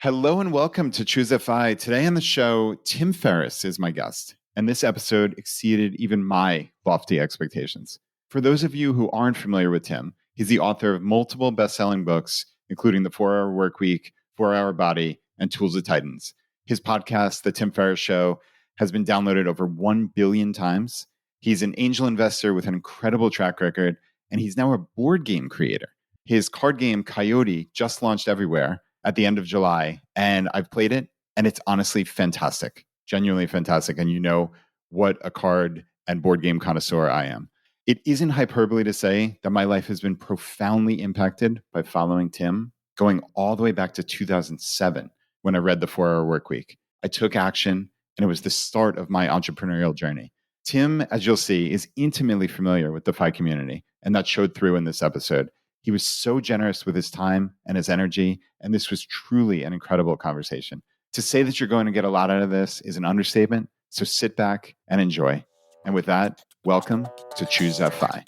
Hello and welcome to ChooseFI. Today on the show, Tim Ferriss is my guest, and this episode exceeded even my lofty expectations. For those of you who aren't familiar with Tim, he's the author of multiple best-selling books, including The 4-Hour Workweek, 4-Hour Body, and Tools of Titans. His podcast, The Tim Ferriss Show, has been downloaded over 1 billion times. He's an angel investor with an incredible track record, and he's now a board game creator. His card game, Coyote, just launched everywhere at the end of July, and I've played it, and it's honestly fantastic, genuinely fantastic. And you know what a card and board game connoisseur I am. It isn't hyperbole to say that my life has been profoundly impacted by following Tim, going all the way back to 2007 when I read The 4-Hour Workweek. I took action, and it was the start of my entrepreneurial journey. Tim, as you'll see, is intimately familiar with the FI community, and that showed through in this episode. He was so generous with his time and his energy, and this was truly an incredible conversation. To say that you're going to get a lot out of this is an understatement, so sit back and enjoy. And with that, welcome to ChooseFI.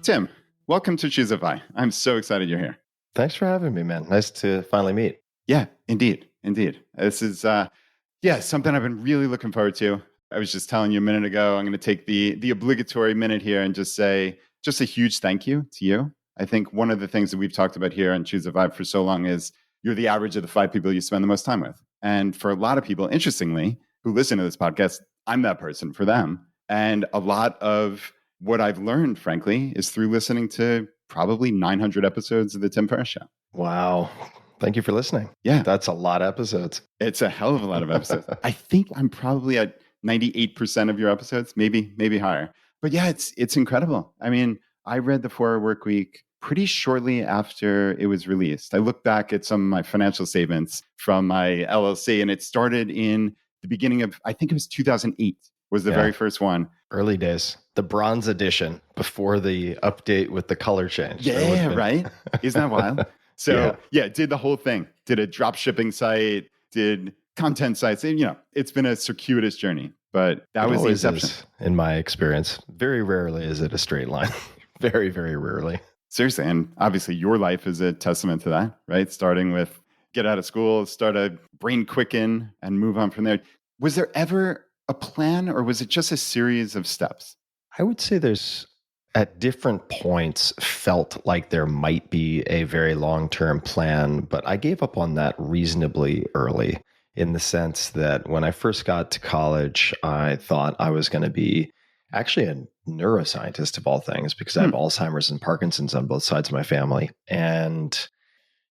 Tim, welcome to ChooseFI. I'm so excited you're here. Thanks for having me, man. Nice to finally meet. Yeah, indeed. This is something I've been really looking forward to. I was just telling you a minute ago, I'm going to take the obligatory minute here and just say just a huge thank you to you. I think one of the things that we've talked about here on ChooseFI for so long is you're the average of the 5 people you spend the most time with. And for a lot of people, interestingly, who listen to this podcast, I'm that person for them. And a lot of what I've learned, frankly, is through listening to probably 900 episodes of the Tim Ferriss Show. Wow. Thank you for listening. Yeah. That's a lot of episodes. It's a hell of a lot of episodes. I think I'm probably at 98% of your episodes, maybe higher. But yeah, it's incredible. I mean, I read The 4-Hour Workweek pretty shortly after it was released. I look back at some of my financial statements from my LLC, and it started in the beginning of, I think it was 2008 was the very first one. Early days. The bronze edition before the update with the color change. Yeah, right? Isn't that wild? So did the whole thing. Did a drop shipping site, did content sites. It's been a circuitous journey, but that was the exception. In my experience, very rarely is it a straight line. Very, very rarely. Seriously. And obviously your life is a testament to that, right? Starting with get out of school, start a brain quicken and move on from there. Was there ever a plan or was it just a series of steps? I would say there's at different points felt like there might be a very long-term plan, but I gave up on that reasonably early in the sense that when I first got to college, I thought I was going to be actually a neuroscientist of all things because I have Alzheimer's and Parkinson's on both sides of my family, and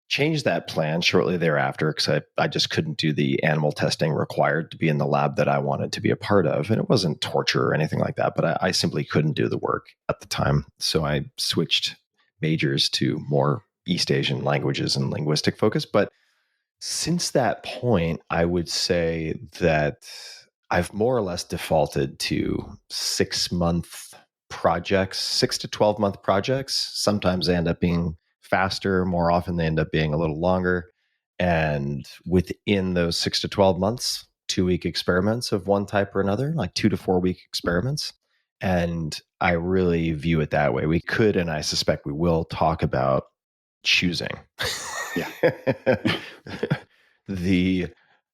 changed that plan shortly thereafter because I just couldn't do the animal testing required to be in the lab that I wanted to be a part of. And it wasn't torture or anything like that, but I simply couldn't do the work at the time. So I switched majors to more East Asian languages and linguistic focus. But since that point, I would say that I've more or less defaulted to 6-month projects, 6 to 12-month projects. Sometimes they end up being faster. More often, they end up being a little longer. And within those 6 to 12 months, 2-week experiments of one type or another, like 2 to 4 week experiments. And I really view it that way. We could, and I suspect we will, talk about choosing. Yeah.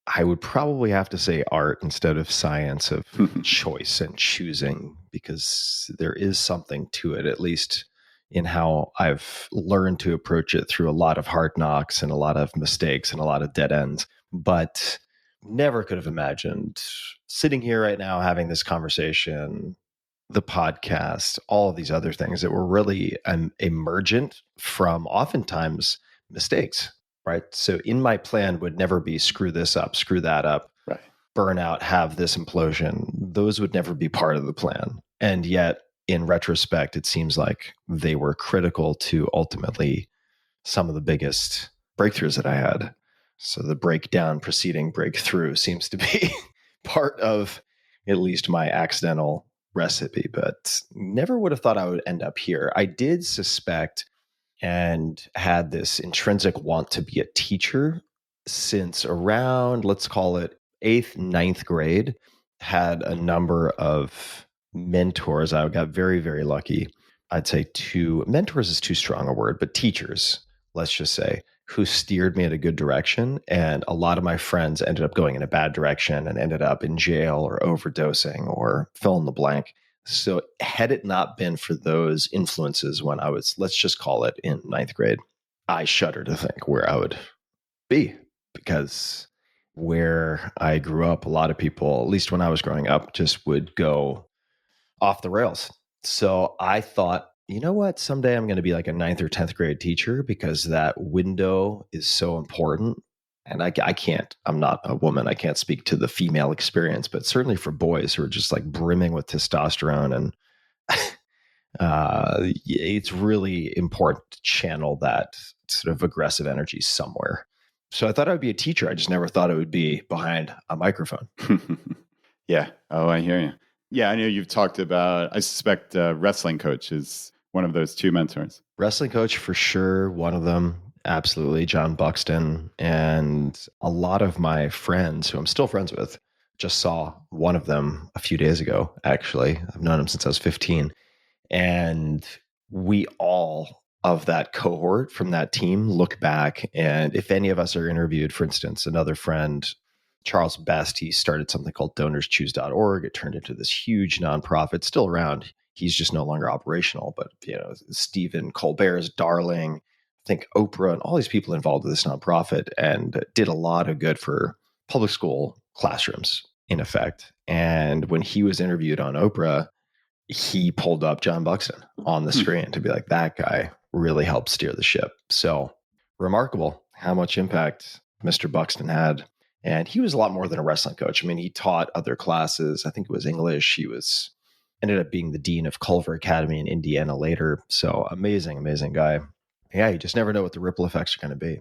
I would probably have to say art instead of science of choice and choosing, because there is something to it, at least in how I've learned to approach it through a lot of hard knocks and a lot of mistakes and a lot of dead ends. But never could have imagined sitting here right now having this conversation, the podcast, all of these other things that were really emergent from oftentimes mistakes, right? So in my plan would never be screw this up, screw that up, right, burn out, have this implosion. Those would never be part of the plan. And yet, in retrospect, it seems like they were critical to ultimately some of the biggest breakthroughs that I had. So the breakdown preceding breakthrough seems to be part of at least my accidental recipe, but never would have thought I would end up here. I did suspect and had this intrinsic want to be a teacher since around, let's call it 8th, 9th grade, had a number of mentors. I got very, very lucky I'd say two mentors is too strong a word, but teachers, let's just say, who steered me in a good direction. And a lot of my friends ended up going in a bad direction and ended up in jail or overdosing or fill in the blank. So had it not been for those influences when I was, let's just call it in ninth grade, I shudder to think where I would be, because where I grew up, a lot of people, at least when I was growing up, just would go off the rails. So I thought, you know what? Someday I'm going to be like a ninth or 10th grade teacher, because that window is so important. And I can't, I'm not a woman. I can't speak to the female experience, but certainly for boys who are just like brimming with testosterone and it's really important to channel that sort of aggressive energy somewhere. So I thought I would be a teacher. I just never thought it would be behind a microphone. Yeah. Oh, I hear you. Yeah, I know you've talked about, I suspect wrestling coach is one of those two mentors. Wrestling coach for sure, one of them. Absolutely, John Buxton. And a lot of my friends who I'm still friends with, just saw one of them a few days ago, actually. I've known him since I was 15. And we all of that cohort from that team look back. And if any of us are interviewed, for instance, another friend, Charles Best, he started something called donorschoose.org. It turned into this huge nonprofit, still around. He's just no longer operational. But, you know, Stephen Colbert's darling, I think Oprah and all these people involved with this nonprofit, and did a lot of good for public school classrooms, in effect. And when he was interviewed on Oprah, he pulled up John Buxton on the screen to be like, that guy really helped steer the ship. So remarkable how much impact Mr. Buxton had. And he was a lot more than a wrestling coach. I mean, he taught other classes. I think it was English. He ended up being the dean of Culver Academy in Indiana later. So amazing, amazing guy. Yeah, you just never know what the ripple effects are going to be.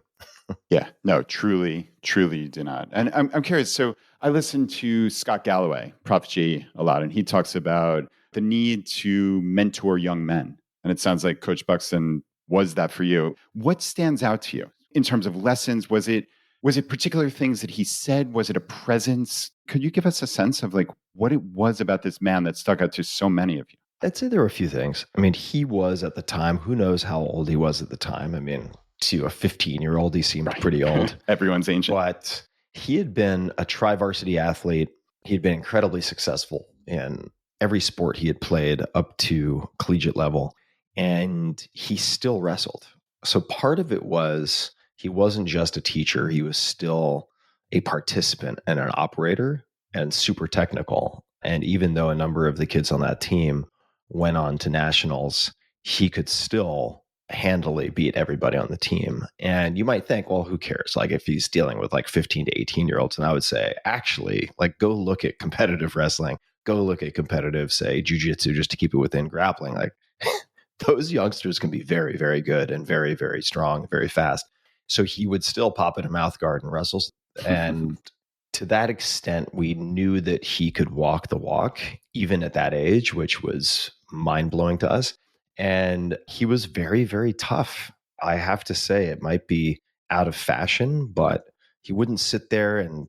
Yeah, no, truly, truly you do not. And I'm curious. So I listen to Scott Galloway, Prof G, a lot, and he talks about the need to mentor young men. And it sounds like Coach Buxton was that for you. What stands out to you in terms of lessons? Was it particular things that he said? Was it a presence? Could you give us a sense of like what it was about this man that stuck out to so many of you? I'd say there were a few things. I mean, he was at the time, who knows how old he was at the time. I mean, to a 15-year-old, he seemed pretty old. Everyone's ancient. But he had been a tri-varsity athlete. He'd been incredibly successful in every sport he had played up to collegiate level. And he still wrestled. So part of it was he wasn't just a teacher. He was still a participant and an operator and super technical. And even though a number of the kids on that team went on to nationals, he could still handily beat everybody on the team. And you might think, well, who cares? Like if he's dealing with like 15 to 18-year-olds. And I would say, actually, like go look at competitive wrestling, go look at competitive, say, jujitsu, just to keep it within grappling. Like those youngsters can be very, very good and very, very strong, very fast. So he would still pop in a mouth guard and wrestle. And to that extent, we knew that he could walk the walk, even at that age, which was mind-blowing to us. And he was very, very tough. I have to say, it might be out of fashion, but he wouldn't sit there and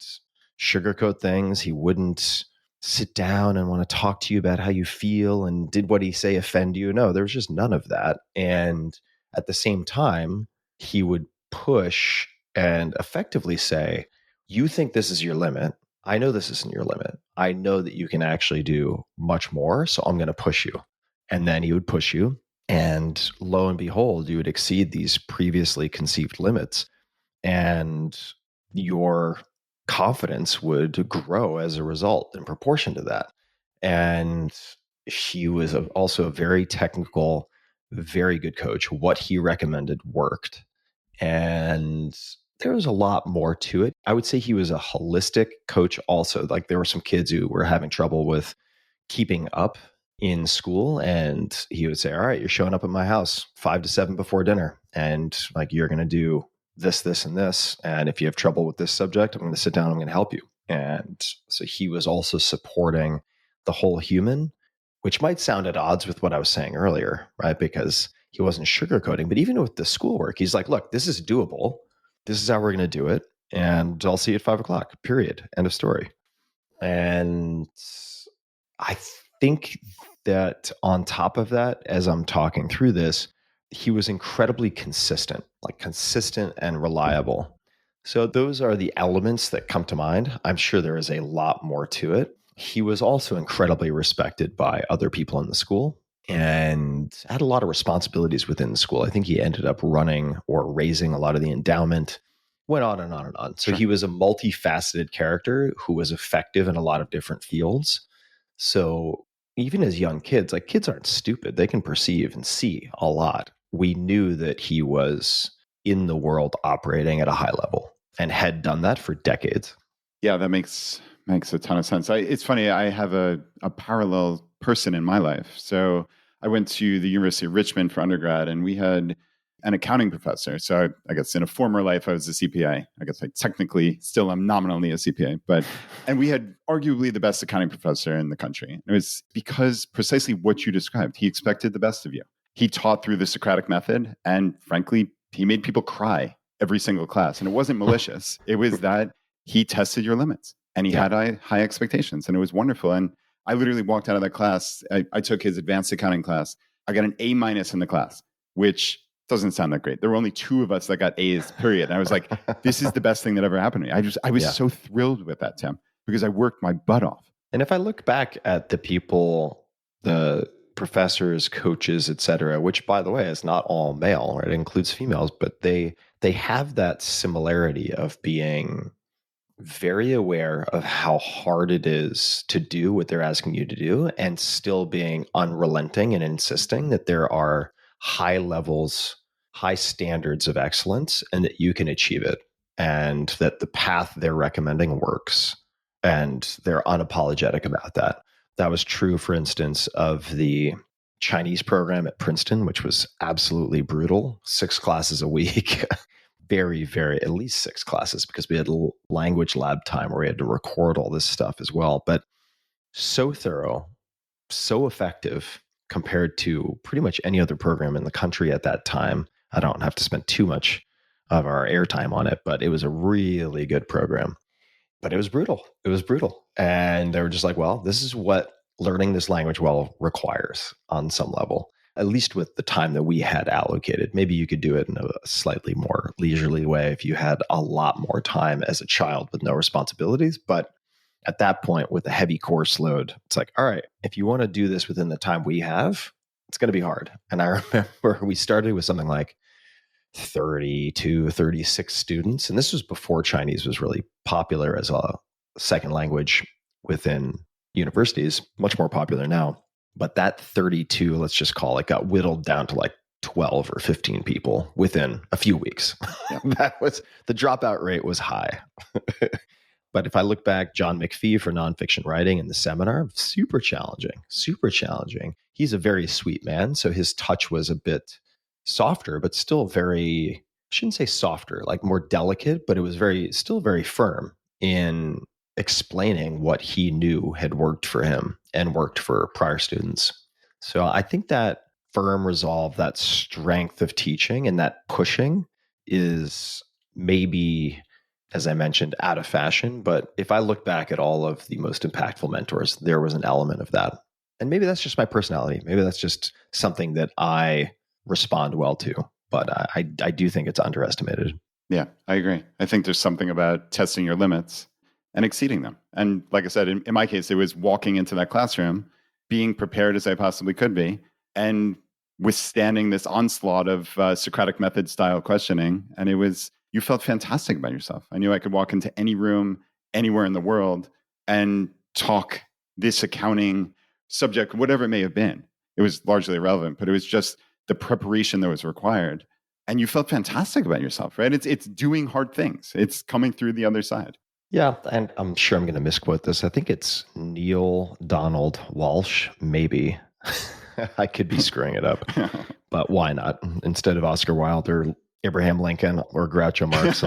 sugarcoat things. He wouldn't sit down and want to talk to you about how you feel and did what he say offend you. No, there was just none of that. And at the same time, he would push and effectively say, you think this is your limit. I know this isn't your limit. I know that you can actually do much more. So I'm going to push you. And then he would push you. And lo and behold, you would exceed these previously conceived limits. And your confidence would grow as a result in proportion to that. And he was also a very technical, very good coach. What he recommended worked. And there was a lot more to it. I would say he was a holistic coach also. Like there were some kids who were having trouble with keeping up in school, and he would say, all right, you're showing up at my house 5 to 7 before dinner, and like you're going to do this, this, and this. And if you have trouble with this subject, I'm going to sit down, I'm going to help you. And so he was also supporting the whole human, which might sound at odds with what I was saying earlier, right? Because he wasn't sugarcoating, but even with the schoolwork, he's like, look, this is doable. This is how we're going to do it. And I'll see you at 5 o'clock, period. End of story. And I think that on top of that, as I'm talking through this, he was incredibly consistent, like consistent and reliable. So those are the elements that come to mind. I'm sure there is a lot more to it. He was also incredibly respected by other people in the school and had a lot of responsibilities within the school. I think he ended up running or raising a lot of the endowment, went on and on and on. So Sure. he was a multifaceted character who was effective in a lot of different fields. So even as young kids, like kids aren't stupid. They can perceive and see a lot. We knew that he was in the world operating at a high level and had done that for decades. Yeah, that makes a ton of sense. It's funny, I have a parallel person in my life. So I went to the University of Richmond for undergrad, and we had an accounting professor. So I guess in a former life, I was a CPA. I guess I technically still am nominally a CPA, and we had arguably the best accounting professor in the country. It was because precisely what you described. He expected the best of you. He taught through the Socratic method, and frankly, he made people cry every single class. And it wasn't malicious. It was that he tested your limits, and he had high expectations, and it was wonderful. And I literally walked out of that class. I took his advanced accounting class. I got an A- in the class, which doesn't sound that great. There were only 2 of us that got A's, period. And I was like, this is the best thing that ever happened to me. I was so thrilled with that, Tim, because I worked my butt off. And if I look back at the people, the professors, coaches, et cetera, which by the way is not all male, right? It includes females, but they have that similarity of being very aware of how hard it is to do what they're asking you to do and still being unrelenting and insisting that there are high levels, high standards of excellence and that you can achieve it and that the path they're recommending works. And they're unapologetic about that. That was true, for instance, of the Chinese program at Princeton, which was absolutely brutal. 6 classes a week. Very, very, at least 6 classes, because we had language lab time where we had to record all this stuff as well. But so thorough, so effective compared to pretty much any other program in the country at that time. I don't have to spend too much of our airtime on it, but it was a really good program. But it was brutal. It was brutal. And they were just like, well, this is what learning this language well requires on some level, at least with the time that we had allocated. Maybe you could do it in a slightly more leisurely way if you had a lot more time as a child with no responsibilities. But at that point, with a heavy course load, it's like, all right, if you want to do this within the time we have, it's going to be hard. And I remember we started with something like 30 to 36 students. And this was before Chinese was really popular as a second language within universities, much more popular now. But that 32, let's just call it, got whittled down to like 12 or 15 people within a few weeks. That was, the dropout rate was high. But if I look back, John McPhee for nonfiction writing in the seminar, super challenging, super challenging. He's a very sweet man. So his touch was a bit softer, but still very, I shouldn't say softer, like more delicate, but it was still very firm in explaining what he knew had worked for him and worked for prior students. So I think that firm resolve, that strength of teaching and that pushing is maybe, as I mentioned, out of fashion. But if I look back at all of the most impactful mentors, there was an element of that. And maybe that's just my personality. Maybe that's just something that I respond well to. But I do think it's underestimated. Yeah, I agree. I think there's something about testing your limits and exceeding them. And like I said, in my case, it was walking into that classroom, being prepared as I possibly could be, and withstanding this onslaught of Socratic method style questioning. And you felt fantastic about yourself. I knew I could walk into any room, anywhere in the world, and talk this accounting subject, whatever it may have been. It was largely irrelevant, but it was just the preparation that was required. And you felt fantastic about yourself, right? It's doing hard things. It's coming through the other side. Yeah, and I'm sure I'm going to misquote this. I think it's Neil Donald Walsh, maybe. I could be screwing it up, but why not? Instead of Oscar Wilde or Abraham Lincoln or Groucho Marx,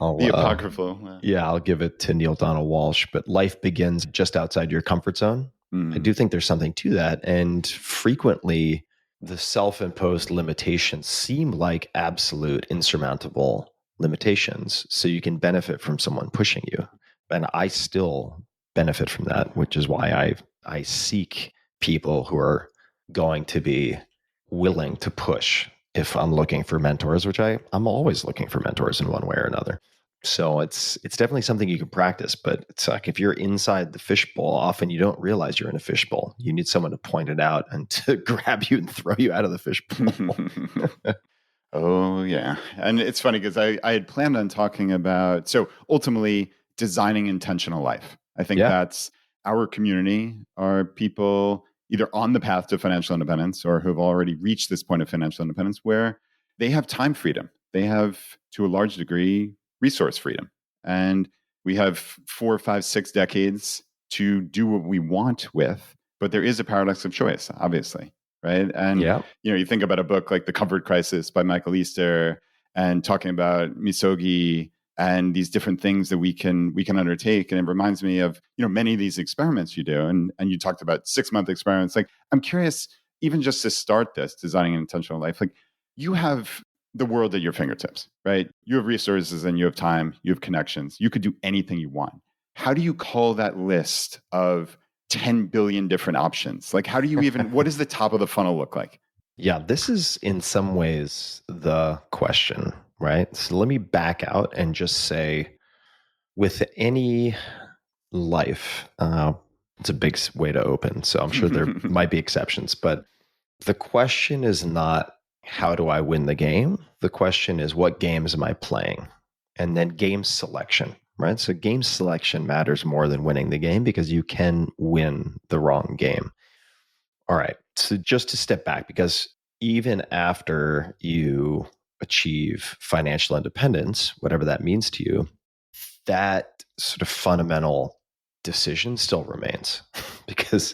I'll the apocryphal. I'll give it to Neil Donald Walsh. But life begins just outside your comfort zone. I do think there's something to that. And frequently, the self-imposed limitations seem like absolute insurmountable limitations. So you can benefit from someone pushing you. And I still benefit from that, which is why I seek people who are going to be willing to push if I'm looking for mentors, which I'm always looking for mentors in one way or another. So it's definitely something you can practice, but it's like if you're inside the fishbowl, often you don't realize you're in a fishbowl. You need someone to point it out and to grab you and throw you out of the fishbowl. Oh, yeah. And it's funny because I had planned on talking about, so ultimately designing intentional life. I think that's our community are people either on the path to financial independence or who have already reached this point of financial independence where they have time freedom. They have, to a large degree, resource freedom. And we have 4, 5, 6 decades to do what we want with, but there is a paradox of choice, obviously. Right. And, you think about a book like The Comfort Crisis by Michael Easter and talking about misogi and these different things that we can undertake. And it reminds me of, many of these experiments you do. And you talked about 6-month experiments. Like, I'm curious, even just to start this, designing an intentional life, like you have the world at your fingertips, right? You have resources and you have time, you have connections. You could do anything you want. How do you call that list of 10 billion different options? Like, how do you even, what does the top of the funnel look like? Yeah, this is in some ways the question, right? So let me back out and just say, with any life, it's a big way to open. So I'm sure there might be exceptions, but the question is not, how do I win the game? The question is, what games am I playing? And then game selection. Right. So game selection matters more than winning the game because you can win the wrong game. All right. So just to step back, because even after you achieve financial independence, whatever that means to you, that sort of fundamental decision still remains because,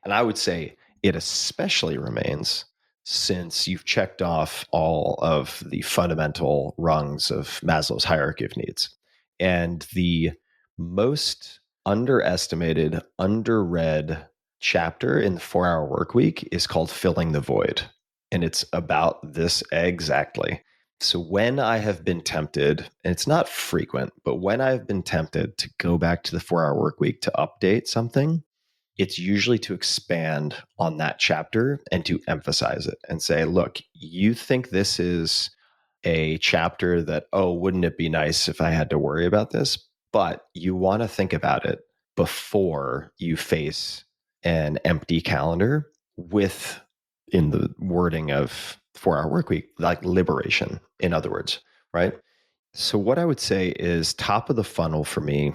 and I would say it especially remains since you've checked off all of the fundamental rungs of Maslow's hierarchy of needs. And the most underestimated, underread chapter in the 4-Hour Workweek is called Filling the Void. And it's about this exactly. So when I have been tempted, and it's not frequent, but when I've been tempted to go back to the 4-Hour Workweek to update something, it's usually to expand on that chapter and to emphasize it and say, look, you think this is a chapter that, wouldn't it be nice if I had to worry about this? But you want to think about it before you face an empty calendar with, in the wording of 4-Hour Workweek, like liberation, in other words, right? So what I would say is top of the funnel for me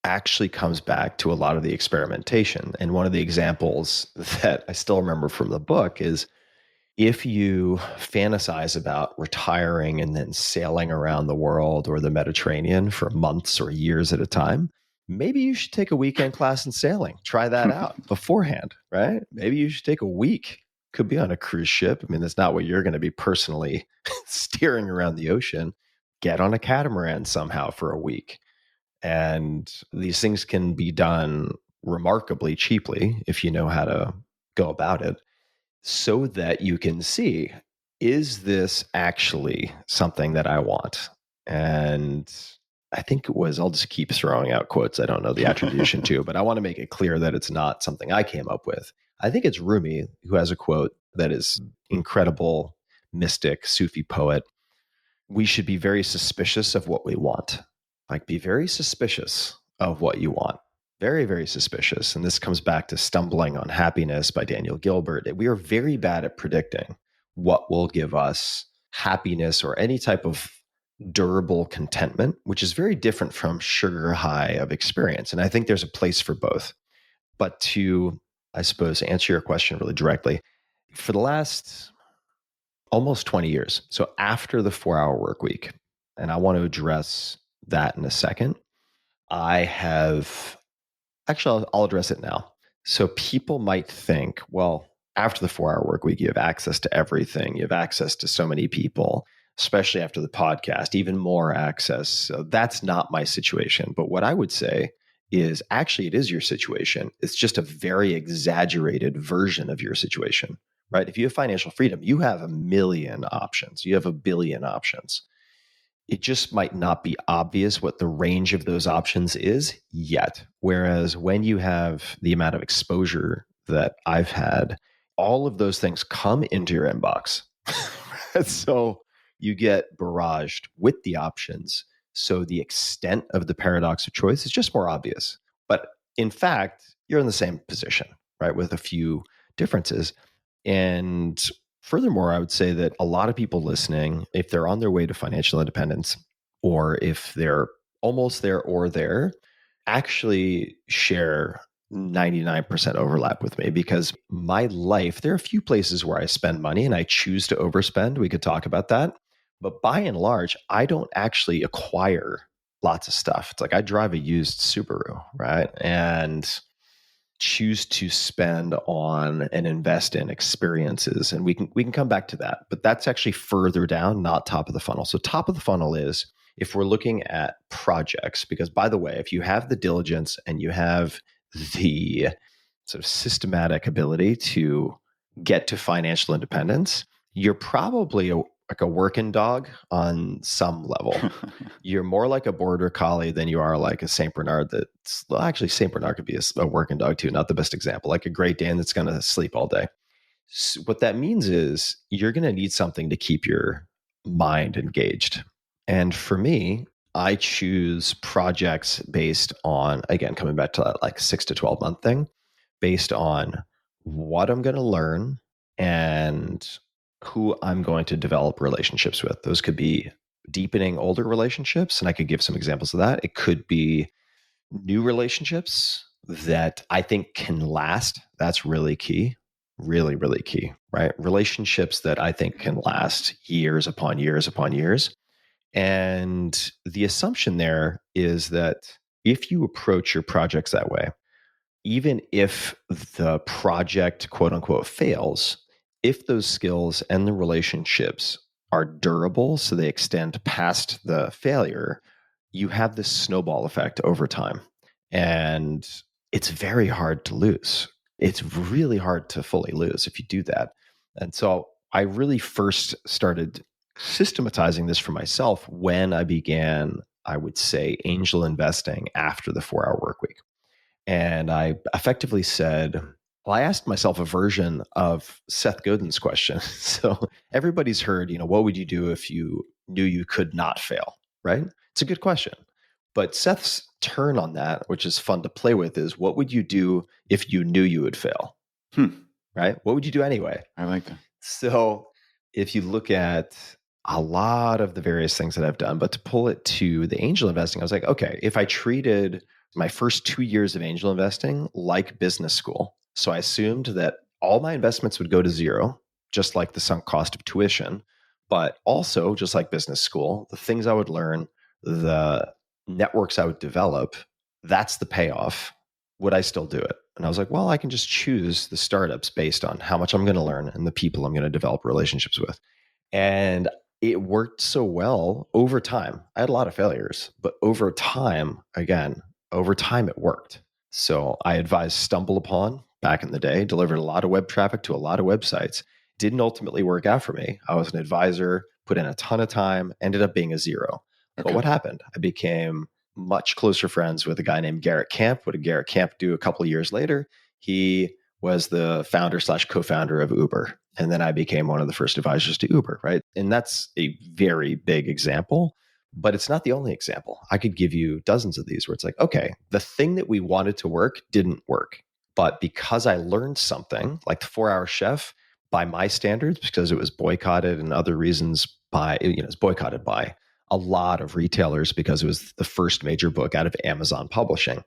actually comes back to a lot of the experimentation. And one of the examples that I still remember from the book is, if you fantasize about retiring and then sailing around the world or the Mediterranean for months or years at a time, maybe you should take a weekend class in sailing. Try that out beforehand, right? Maybe you should take a week. Could be on a cruise ship. I mean, that's not what you're going to be personally steering around the ocean. Get on a catamaran somehow for a week. And these things can be done remarkably cheaply if you know how to go about it, so that you can see, is this actually something that I want? And I think it was, I'll just keep throwing out quotes I don't know the attribution to, but I want to make it clear that it's not something I came up with. I think it's Rumi who has a quote that is incredible, mystic, Sufi poet. We should be very suspicious of what we want. Like, be very suspicious of what you want. Very, very suspicious. And this comes back to Stumbling on Happiness by Daniel Gilbert. We are very bad at predicting what will give us happiness or any type of durable contentment, which is very different from sugar high of experience. And I think there's a place for both. But to, I suppose, answer your question really directly, for the last almost 20 years, so after the 4-Hour Workweek, and I want to address that in a second, I'll address it now. So people might think, well, after the 4-Hour Workweek, you have access to everything. You have access to so many people, especially after the podcast, even more access. So that's not my situation. But what I would say is, actually, it is your situation. It's just a very exaggerated version of your situation, right? If you have financial freedom, you have a million options. You have a billion options. It just might not be obvious what the range of those options is yet. Whereas when you have the amount of exposure that I've had, all of those things come into your inbox. So you get barraged with the options. So the extent of the paradox of choice is just more obvious. But in fact, you're in the same position, right? With a few differences. And furthermore, I would say that a lot of people listening, if they're on their way to financial independence, or if they're almost there or there, actually share 99% overlap with me, because my life, there are a few places where I spend money and I choose to overspend. We could talk about that. But by and large, I don't actually acquire lots of stuff. It's like I drive a used Subaru, right? And choose to spend on and invest in experiences. And we can come back to that. But that's actually further down, not top of the funnel. So top of the funnel is if we're looking at projects, because by the way, if you have the diligence and you have the sort of systematic ability to get to financial independence, you're probably like a working dog on some level. You're more like a border collie than you are like a Saint Bernard. Well, actually, Saint Bernard could be a working dog too, not the best example, like a Great Dane that's going to sleep all day. So what that means is you're going to need something to keep your mind engaged. And for me, I choose projects based on, again, coming back to that like 6 to 12 month thing, based on what I'm going to learn and who I'm going to develop relationships with. Those could be deepening older relationships, and I could give some examples of that. It could be new relationships that I think can last. That's really key. Really, really key, right? Relationships that I think can last years upon years upon years. And the assumption there is that if you approach your projects that way, even if the project, quote unquote, fails, if those skills and the relationships are durable, so they extend past the failure, you have this snowball effect over time. And it's very hard to lose. It's really hard to fully lose if you do that. And so I really first started systematizing this for myself when I began, I would say, angel investing after the 4-hour work week. And I effectively said, well, I asked myself a version of Seth Godin's question. So everybody's heard, what would you do if you knew you could not fail, right? It's a good question. But Seth's turn on that, which is fun to play with, is what would you do if you knew you would fail? Right? What would you do anyway? I like that. So if you look at a lot of the various things that I've done, but to pull it to the angel investing, I was like, okay, if I treated my first 2 years of angel investing like business school, so I assumed that all my investments would go to zero, just like the sunk cost of tuition, but also just like business school, the things I would learn, the networks I would develop, that's the payoff. Would I still do it? And I was like, well, I can just choose the startups based on how much I'm going to learn and the people I'm going to develop relationships with. And it worked so well over time. I had a lot of failures, but over time it worked. So I advised Stumble Upon back in the day, delivered a lot of web traffic to a lot of websites. Didn't ultimately work out for me. I was an advisor, put in a ton of time, ended up being a zero. Okay. But what happened? I became much closer friends with a guy named Garrett Camp. What did Garrett Camp do a couple of years later? He was the founder / co-founder of Uber. And then I became one of the first advisors to Uber, right? And that's a very big example, but it's not the only example. I could give you dozens of these where it's like, okay, the thing that we wanted to work didn't work. But because I learned something, like the 4-Hour Chef, by my standards, because it was boycotted and other reasons it's boycotted by a lot of retailers because it was the first major book out of Amazon publishing.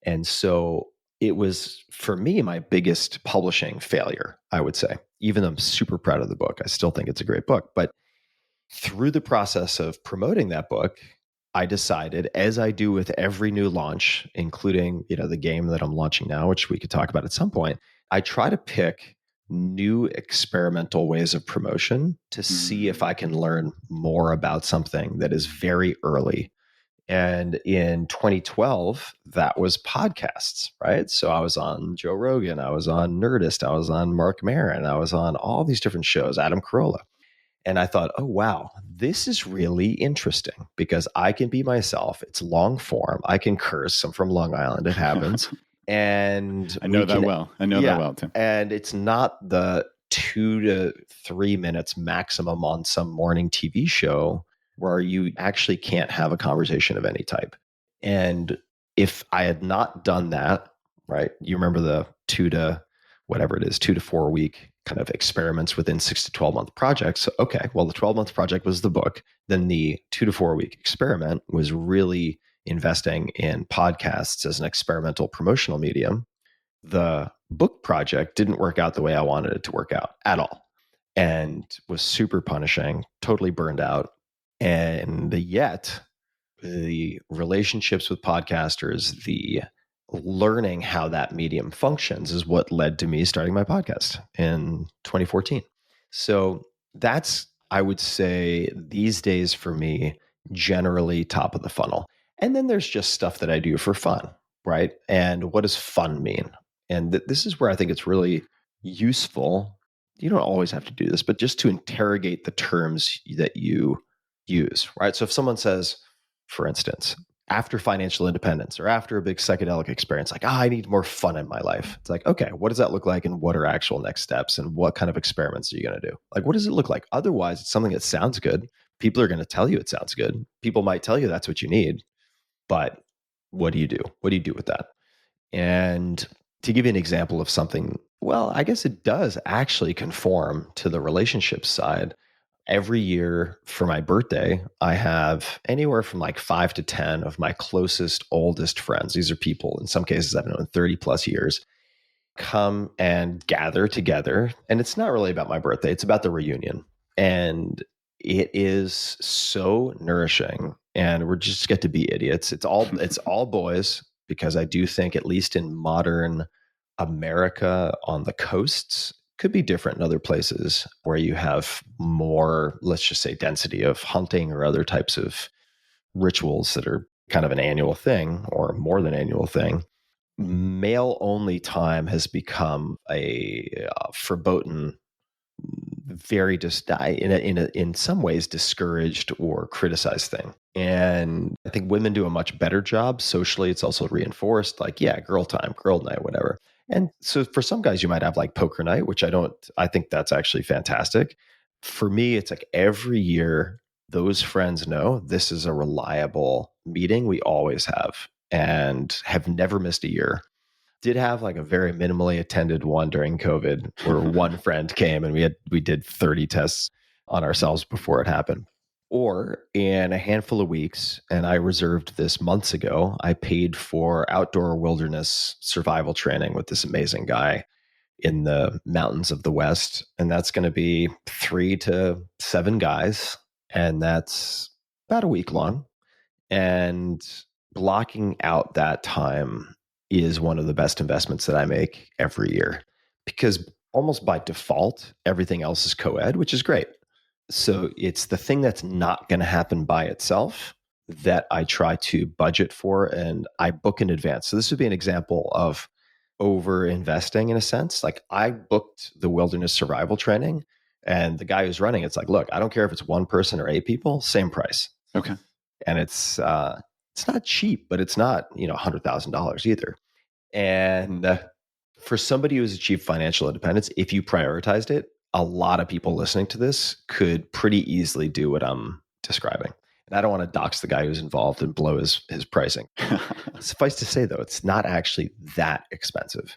And so it was, for me, my biggest publishing failure, I would say. Even though I'm super proud of the book, I still think it's a great book. But through the process of promoting that book, I decided, as I do with every new launch, including the game that I'm launching now, which we could talk about at some point, I try to pick new experimental ways of promotion to see if I can learn more about something that is very early. And in 2012, that was podcasts, right? So I was on Joe Rogan, I was on Nerdist, I was on Mark Maron, I was on all these different shows, Adam Carolla. And I thought, oh, wow, this is really interesting because I can be myself. It's long form. I can curse. I'm from Long Island. It happens. And I know that well. I know that well, Tim. And it's not the 2 to 3 minutes maximum on some morning TV show where you actually can't have a conversation of any type. And if I had not done that, right, you remember the 2 to 4 week kind of experiments within 6 to 12 month projects. Okay, well, the 12-month project was the book. Then the 2 to 4 week experiment was really investing in podcasts as an experimental promotional medium. The book project didn't work out the way I wanted it to work out at all, and was super punishing, totally burned out. And yet the relationships with podcasters, the learning how that medium functions is what led to me starting my podcast in 2014. So that's, I would say, these days for me, generally top of the funnel. And then there's just stuff that I do for fun, right? And what does fun mean? And this is where I think it's really useful. You don't always have to do this, but just to interrogate the terms that you use, right? So if someone says, for instance, after financial independence or after a big psychedelic experience, like, I need more fun in my life. It's like, okay, what does that look like? And what are actual next steps? And what kind of experiments are you going to do? Like, what does it look like? Otherwise, it's something that sounds good. People are going to tell you it sounds good. People might tell you that's what you need. But what do you do? What do you do with that? And to give you an example of something, well, I guess it does actually conform to the relationship side. Every year for my birthday, I have anywhere from like 5 to 10 of my closest, oldest friends. These are people, in some cases, I've known 30 plus years, come and gather together. And it's not really about my birthday, it's about the reunion. And it is so nourishing. And we just get to be idiots. It's all boys, because I do think, at least in modern America on the coasts, could be different in other places where you have more, let's just say, density of hunting or other types of rituals that are kind of an annual thing or more than annual thing. Male only time has become a verboten, very in some ways discouraged or criticized thing. And I think women do a much better job socially. It's also reinforced, like, yeah, girl time, girl night, whatever. And so for some guys, you might have like poker night, which I think that's actually fantastic. For me, it's like every year, those friends know this is a reliable meeting we always have and have never missed a year. Did have like a very minimally attended one during COVID where one friend came and we did 30 tests on ourselves before it happened. Or in a handful of weeks, and I reserved this months ago, I paid for outdoor wilderness survival training with this amazing guy in the mountains of the West. And that's going to be 3 to 7 guys. And that's about a week long. And blocking out that time is one of the best investments that I make every year, because almost by default, everything else is co-ed, which is great. So it's the thing that's not going to happen by itself that I try to budget for, and I book in advance. So this would be an example of over investing in a sense. Like, I booked the wilderness survival training, and the guy who's running it's like, look, I don't care if it's 1 person or 8 people, same price. Okay. And it's not cheap, but it's not, $100,000 either. And for somebody who has achieved financial independence, if you prioritized it, a lot of people listening to this could pretty easily do what I'm describing. And I don't want to dox the guy who's involved and blow his pricing. Suffice to say, though, it's not actually that expensive.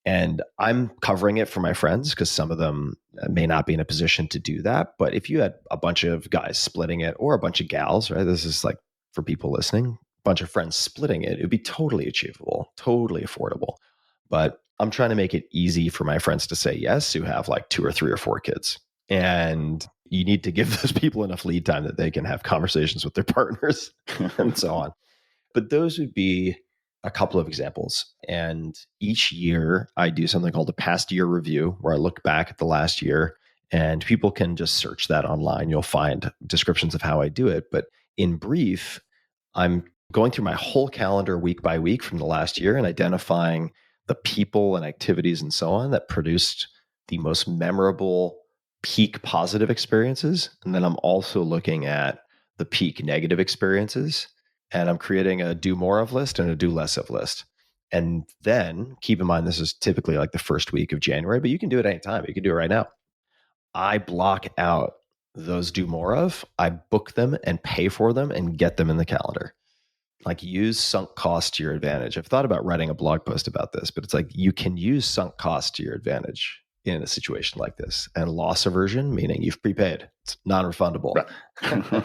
And I'm covering it for my friends because some of them may not be in a position to do that. But if you had a bunch of guys splitting it, or a bunch of gals, right? This is like for people listening, a bunch of friends splitting it, it'd be totally achievable, totally affordable. But I'm trying to make it easy for my friends to say yes, who have like 2 or 3 or 4 kids. And you need to give those people enough lead time that they can have conversations with their partners and so on. But those would be a couple of examples. And each year I do something called a past year review, where I look back at the last year, and people can just search that online. You'll find descriptions of how I do it. But in brief, I'm going through my whole calendar week by week from the last year and identifying the people and activities and so on that produced the most memorable peak positive experiences. And then I'm also looking at the peak negative experiences, and I'm creating a do more of list and a do less of list. And then keep in mind, this is typically like the first week of January, but you can do it anytime. You can do it right now. I block out those do more of, I book them and pay for them and get them in the calendar. Like use sunk cost to your advantage. I've thought about writing a blog post about this, but it's like you can use sunk cost to your advantage in a situation like this. And loss aversion, meaning you've prepaid, it's non-refundable. Right.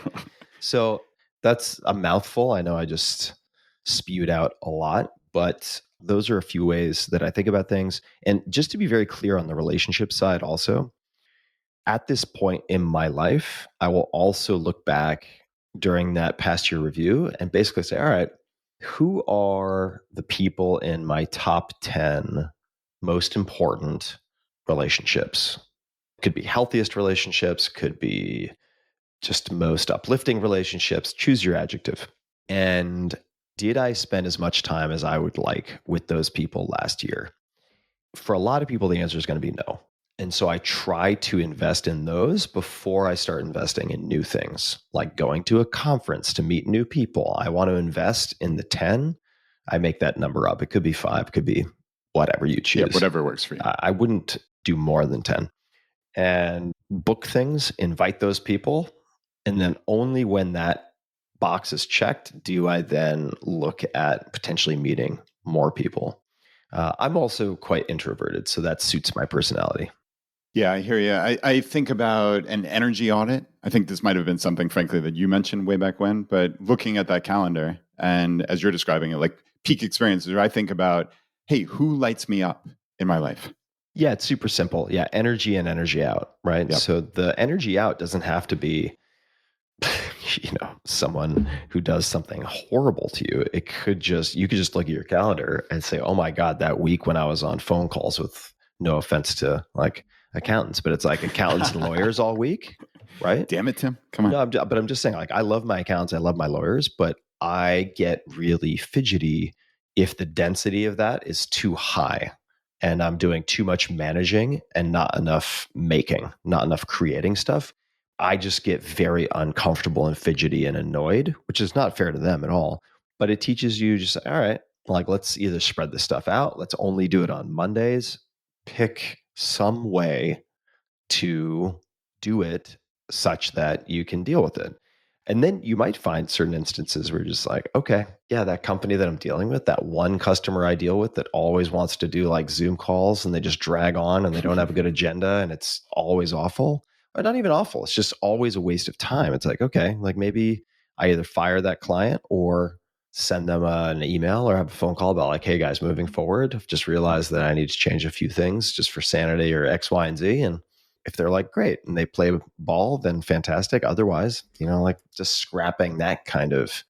So that's a mouthful. I know I just spewed out a lot, but those are a few ways that I think about things. And just to be very clear on the relationship side also, at this point in my life, I will also look back during that past year review and basically say, all right, who are the people in my top 10 most important relationships? Could be healthiest relationships, could be just most uplifting relationships. Choose your adjective. And did I spend as much time as I would like with those people last year? For a lot of people, the answer is going to be no. And so I try to invest in those before I start investing in new things, like going to a conference to meet new people. I want to invest in the 10. I make that number up. It could be 5, it could be whatever you choose. Yeah, whatever works for you. I wouldn't do more than 10. And book things, invite those people. And then only when that box is checked do I then look at potentially meeting more people. I'm also quite introverted, so that suits my personality. Yeah, I hear you. I think about an energy audit. I think this might have been something, frankly, that you mentioned way back when, but looking at that calendar and as you're describing it, like peak experiences, I think about, hey, who lights me up in my life? Yeah, it's super simple. Yeah, energy in, energy out, right? Yep. So the energy out doesn't have to be, someone who does something horrible to you. It could just, you could just look at your calendar and say, oh my God, that week when I was on phone calls with, no offense to like accountants, but it's like accountants and lawyers all week, right? Damn it, Tim. Come on. No, but I'm just saying, like, I love my accountants, I love my lawyers, but I get really fidgety if the density of that is too high and I'm doing too much managing and not enough making, not enough creating stuff. I just get very uncomfortable and fidgety and annoyed, which is not fair to them at all. But it teaches you just, all right, like, let's either spread this stuff out. Let's only do it on Mondays. Pick some way to do it such that you can deal with it. And then you might find certain instances where you're just like, okay, yeah, that company that I'm dealing with, that one customer I deal with that always wants to do like Zoom calls and they just drag on and they don't have a good agenda and it's always awful. Or not even awful. It's just always a waste of time. It's like, okay, like maybe I either fire that client or send them an email or have a phone call about like, hey guys, moving forward, I've just realized that I need to change a few things just for sanity or X, Y, and Z. And if they're like, great, and they play ball, then fantastic. Otherwise, like just scrapping that kind of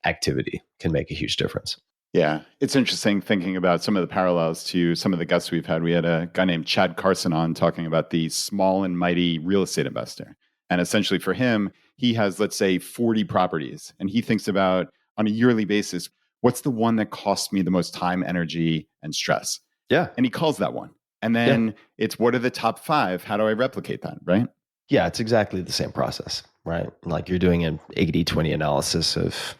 activity can make a huge difference. Yeah, it's interesting thinking about some of the parallels to some of the guests we've had. We had a guy named Chad Carson on talking about the small and mighty real estate investor. And essentially for him, he has, let's say, 40 properties. And he thinks about on a yearly basis, what's the one that costs me the most time, energy, and stress? Yeah. And he calls that one. And then it's what are the top 5? How do I replicate that, right? Yeah, it's exactly the same process, right? Like you're doing an 80-20 analysis of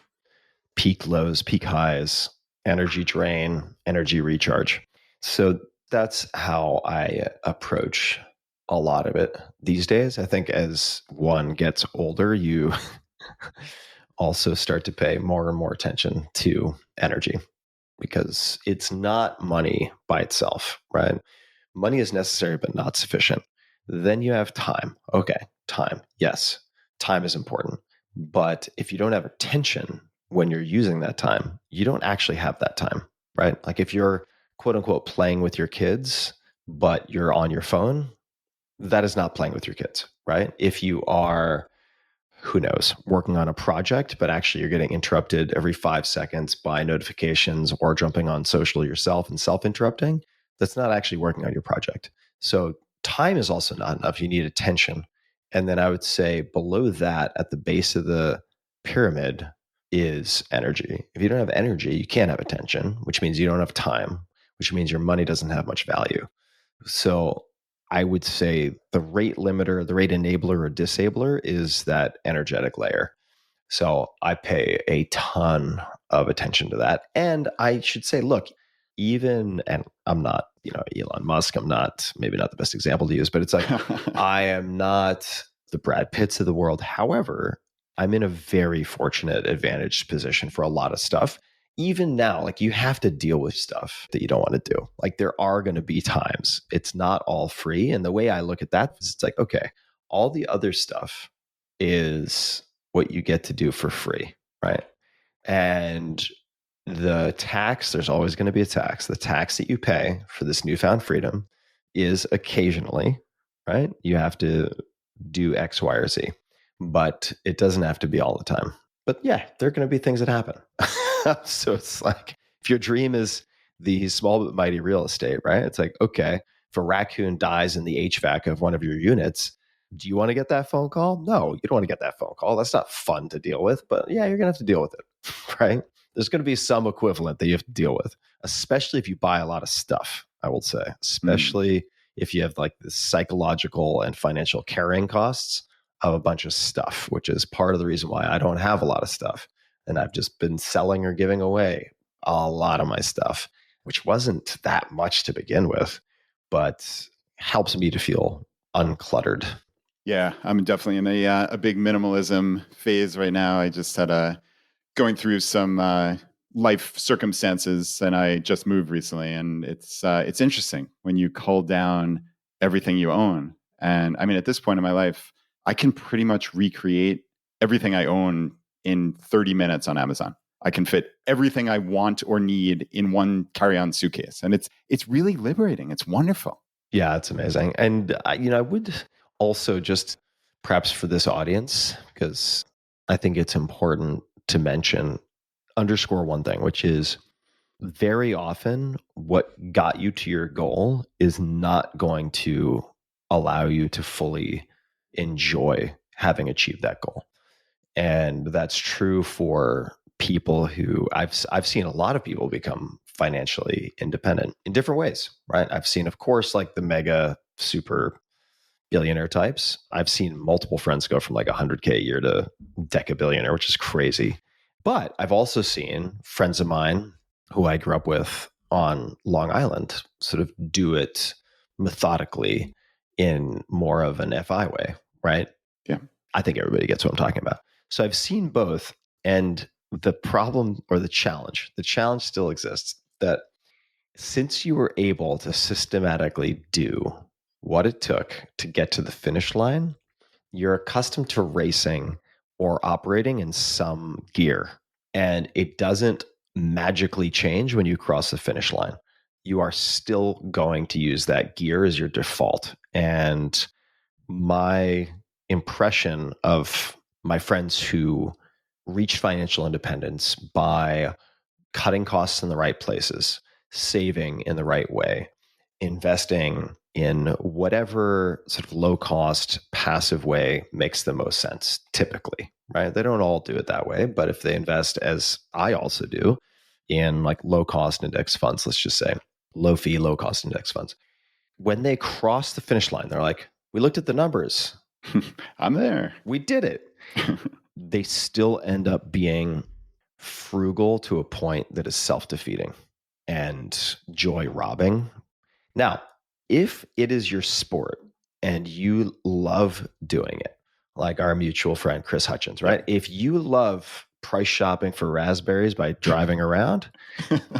peak lows, peak highs, energy drain, energy recharge. So that's how I approach a lot of it these days. I think as one gets older, you also start to pay more and more attention to energy because it's not money by itself, right? Money is necessary, but not sufficient. Then you have time. Okay, time. Yes, time is important. But if you don't have attention when you're using that time, you don't actually have that time, right? Like if you're quote unquote playing with your kids, but you're on your phone, that is not playing with your kids, right? If you are, who knows, working on a project, but actually you're getting interrupted every 5 seconds by notifications or jumping on social yourself and self-interrupting, that's not actually working on your project. So time is also not enough. You need attention. And then I would say below that, at the base of the pyramid, is energy. If you don't have energy, you can't have attention, which means you don't have time, which means your money doesn't have much value. So I would say the rate limiter, the rate enabler or disabler is that energetic layer. So I pay a ton of attention to that. And I should say, look, even, and I'm not, Elon Musk, I'm not, maybe not the best example to use, but it's like, I am not the Brad Pitts of the world. However, I'm in a very fortunate, advantaged position for a lot of stuff. Even now, like you have to deal with stuff that you don't want to do. Like there are going to be times it's not all free. And the way I look at that is it's like, okay, all the other stuff is what you get to do for free, right? And the tax, there's always going to be a tax. The tax that you pay for this newfound freedom is occasionally, right? You have to do X, Y, or Z, but it doesn't have to be all the time. But yeah, there are going to be things that happen. So it's like, if your dream is the small but mighty real estate, right? It's like, okay, if a raccoon dies in the HVAC of one of your units, do you want to get that phone call? No, you don't want to get that phone call. That's not fun to deal with, but yeah, you're going to have to deal with it, right? There's going to be some equivalent that you have to deal with, especially if you buy a lot of stuff, I will say, especially if you have like the psychological and financial carrying costs of a bunch of stuff, which is part of the reason why I don't have a lot of stuff. And I've just been selling or giving away a lot of my stuff, which wasn't that much to begin with, but helps me to feel uncluttered. Yeah, I'm definitely in a big minimalism phase right now. I just had going through some life circumstances, and I just moved recently, and it's interesting when you cull down everything you own. And I mean, at this point in my life, I can pretty much recreate everything I own in 30 minutes on Amazon. I can fit everything I want or need in one carry-on suitcase, and it's really liberating. It's wonderful. Yeah, it's amazing. And I would also just perhaps for this audience, because I think it's important to mention, underscore one thing, which is very often what got you to your goal is not going to allow you to fully enjoy having achieved that goal. And that's true for people who I've seen a lot of people become financially independent in different ways, right? I've seen, of course, like the mega super billionaire types. I've seen multiple friends go from like 100K a year to decabillionaire, which is crazy. But I've also seen friends of mine who I grew up with on Long Island sort of do it methodically in more of an FI way, right? Yeah. I think everybody gets what I'm talking about. So I've seen both. And the problem or the challenge still exists that since you were able to systematically do what it took to get to the finish line, you're accustomed to racing or operating in some gear. And it doesn't magically change when you cross the finish line. You are still going to use that gear as your default. And my impression of my friends who reached financial independence by cutting costs in the right places, saving in the right way, investing in whatever sort of low cost, passive way makes the most sense, typically, right? They don't all do it that way, but if they invest, as I also do, in like low cost index funds, let's just say low fee, low cost index funds, when they cross the finish line, they're like, we looked at the numbers. I'm there. We did it. They still end up being frugal to a point that is self-defeating and joy robbing. Now, if it is your sport and you love doing it, like our mutual friend Chris Hutchins, right? If you love price shopping for raspberries by driving around,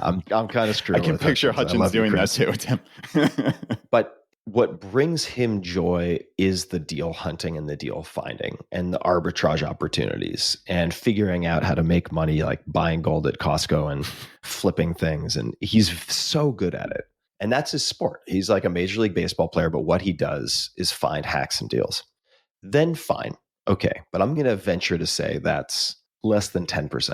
I'm kind of screwed. I can picture Hutchins doing that too, Tim. But what brings him joy is the deal hunting and the deal finding and the arbitrage opportunities and figuring out how to make money, like buying gold at Costco and flipping things. And he's so good at it. And that's his sport. He's like a Major League Baseball player, but what he does is find hacks and deals. Then fine. Okay. But I'm going to venture to say that's less than 10%.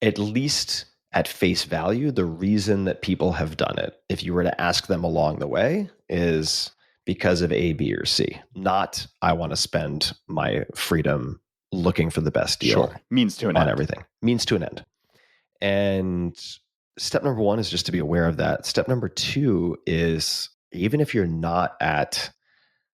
At least at face value, the reason that people have done it, if you were to ask them along the way, is because of A, B, or C. Not I want to spend my freedom looking for the best deal. Sure. Means to an on end. Everything. Means to an end. And step number one is just to be aware of that. Step number two is even if you're not at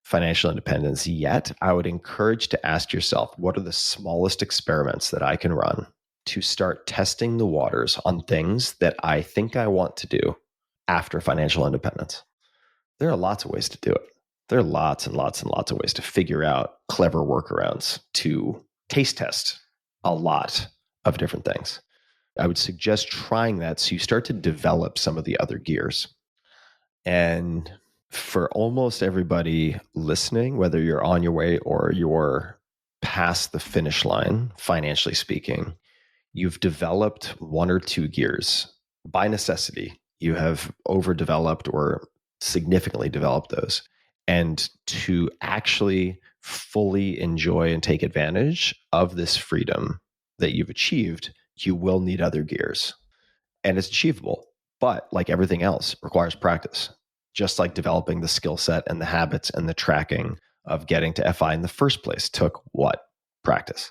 financial independence yet, I would encourage to ask yourself, what are the smallest experiments that I can run to start testing the waters on things that I think I want to do after financial independence? There are lots of ways to do it. There are lots and lots and lots of ways to figure out clever workarounds to taste test a lot of different things. I would suggest trying that so you start to develop some of the other gears. And for almost everybody listening, whether you're on your way or you're past the finish line, financially speaking, you've developed one or two gears by necessity. You have overdeveloped or significantly developed those. And to actually fully enjoy and take advantage of this freedom that you've achieved, you will need other gears. And it's achievable. But like everything else, requires practice. Just like developing the skill set and the habits and the tracking of getting to FI in the first place took what? Practice.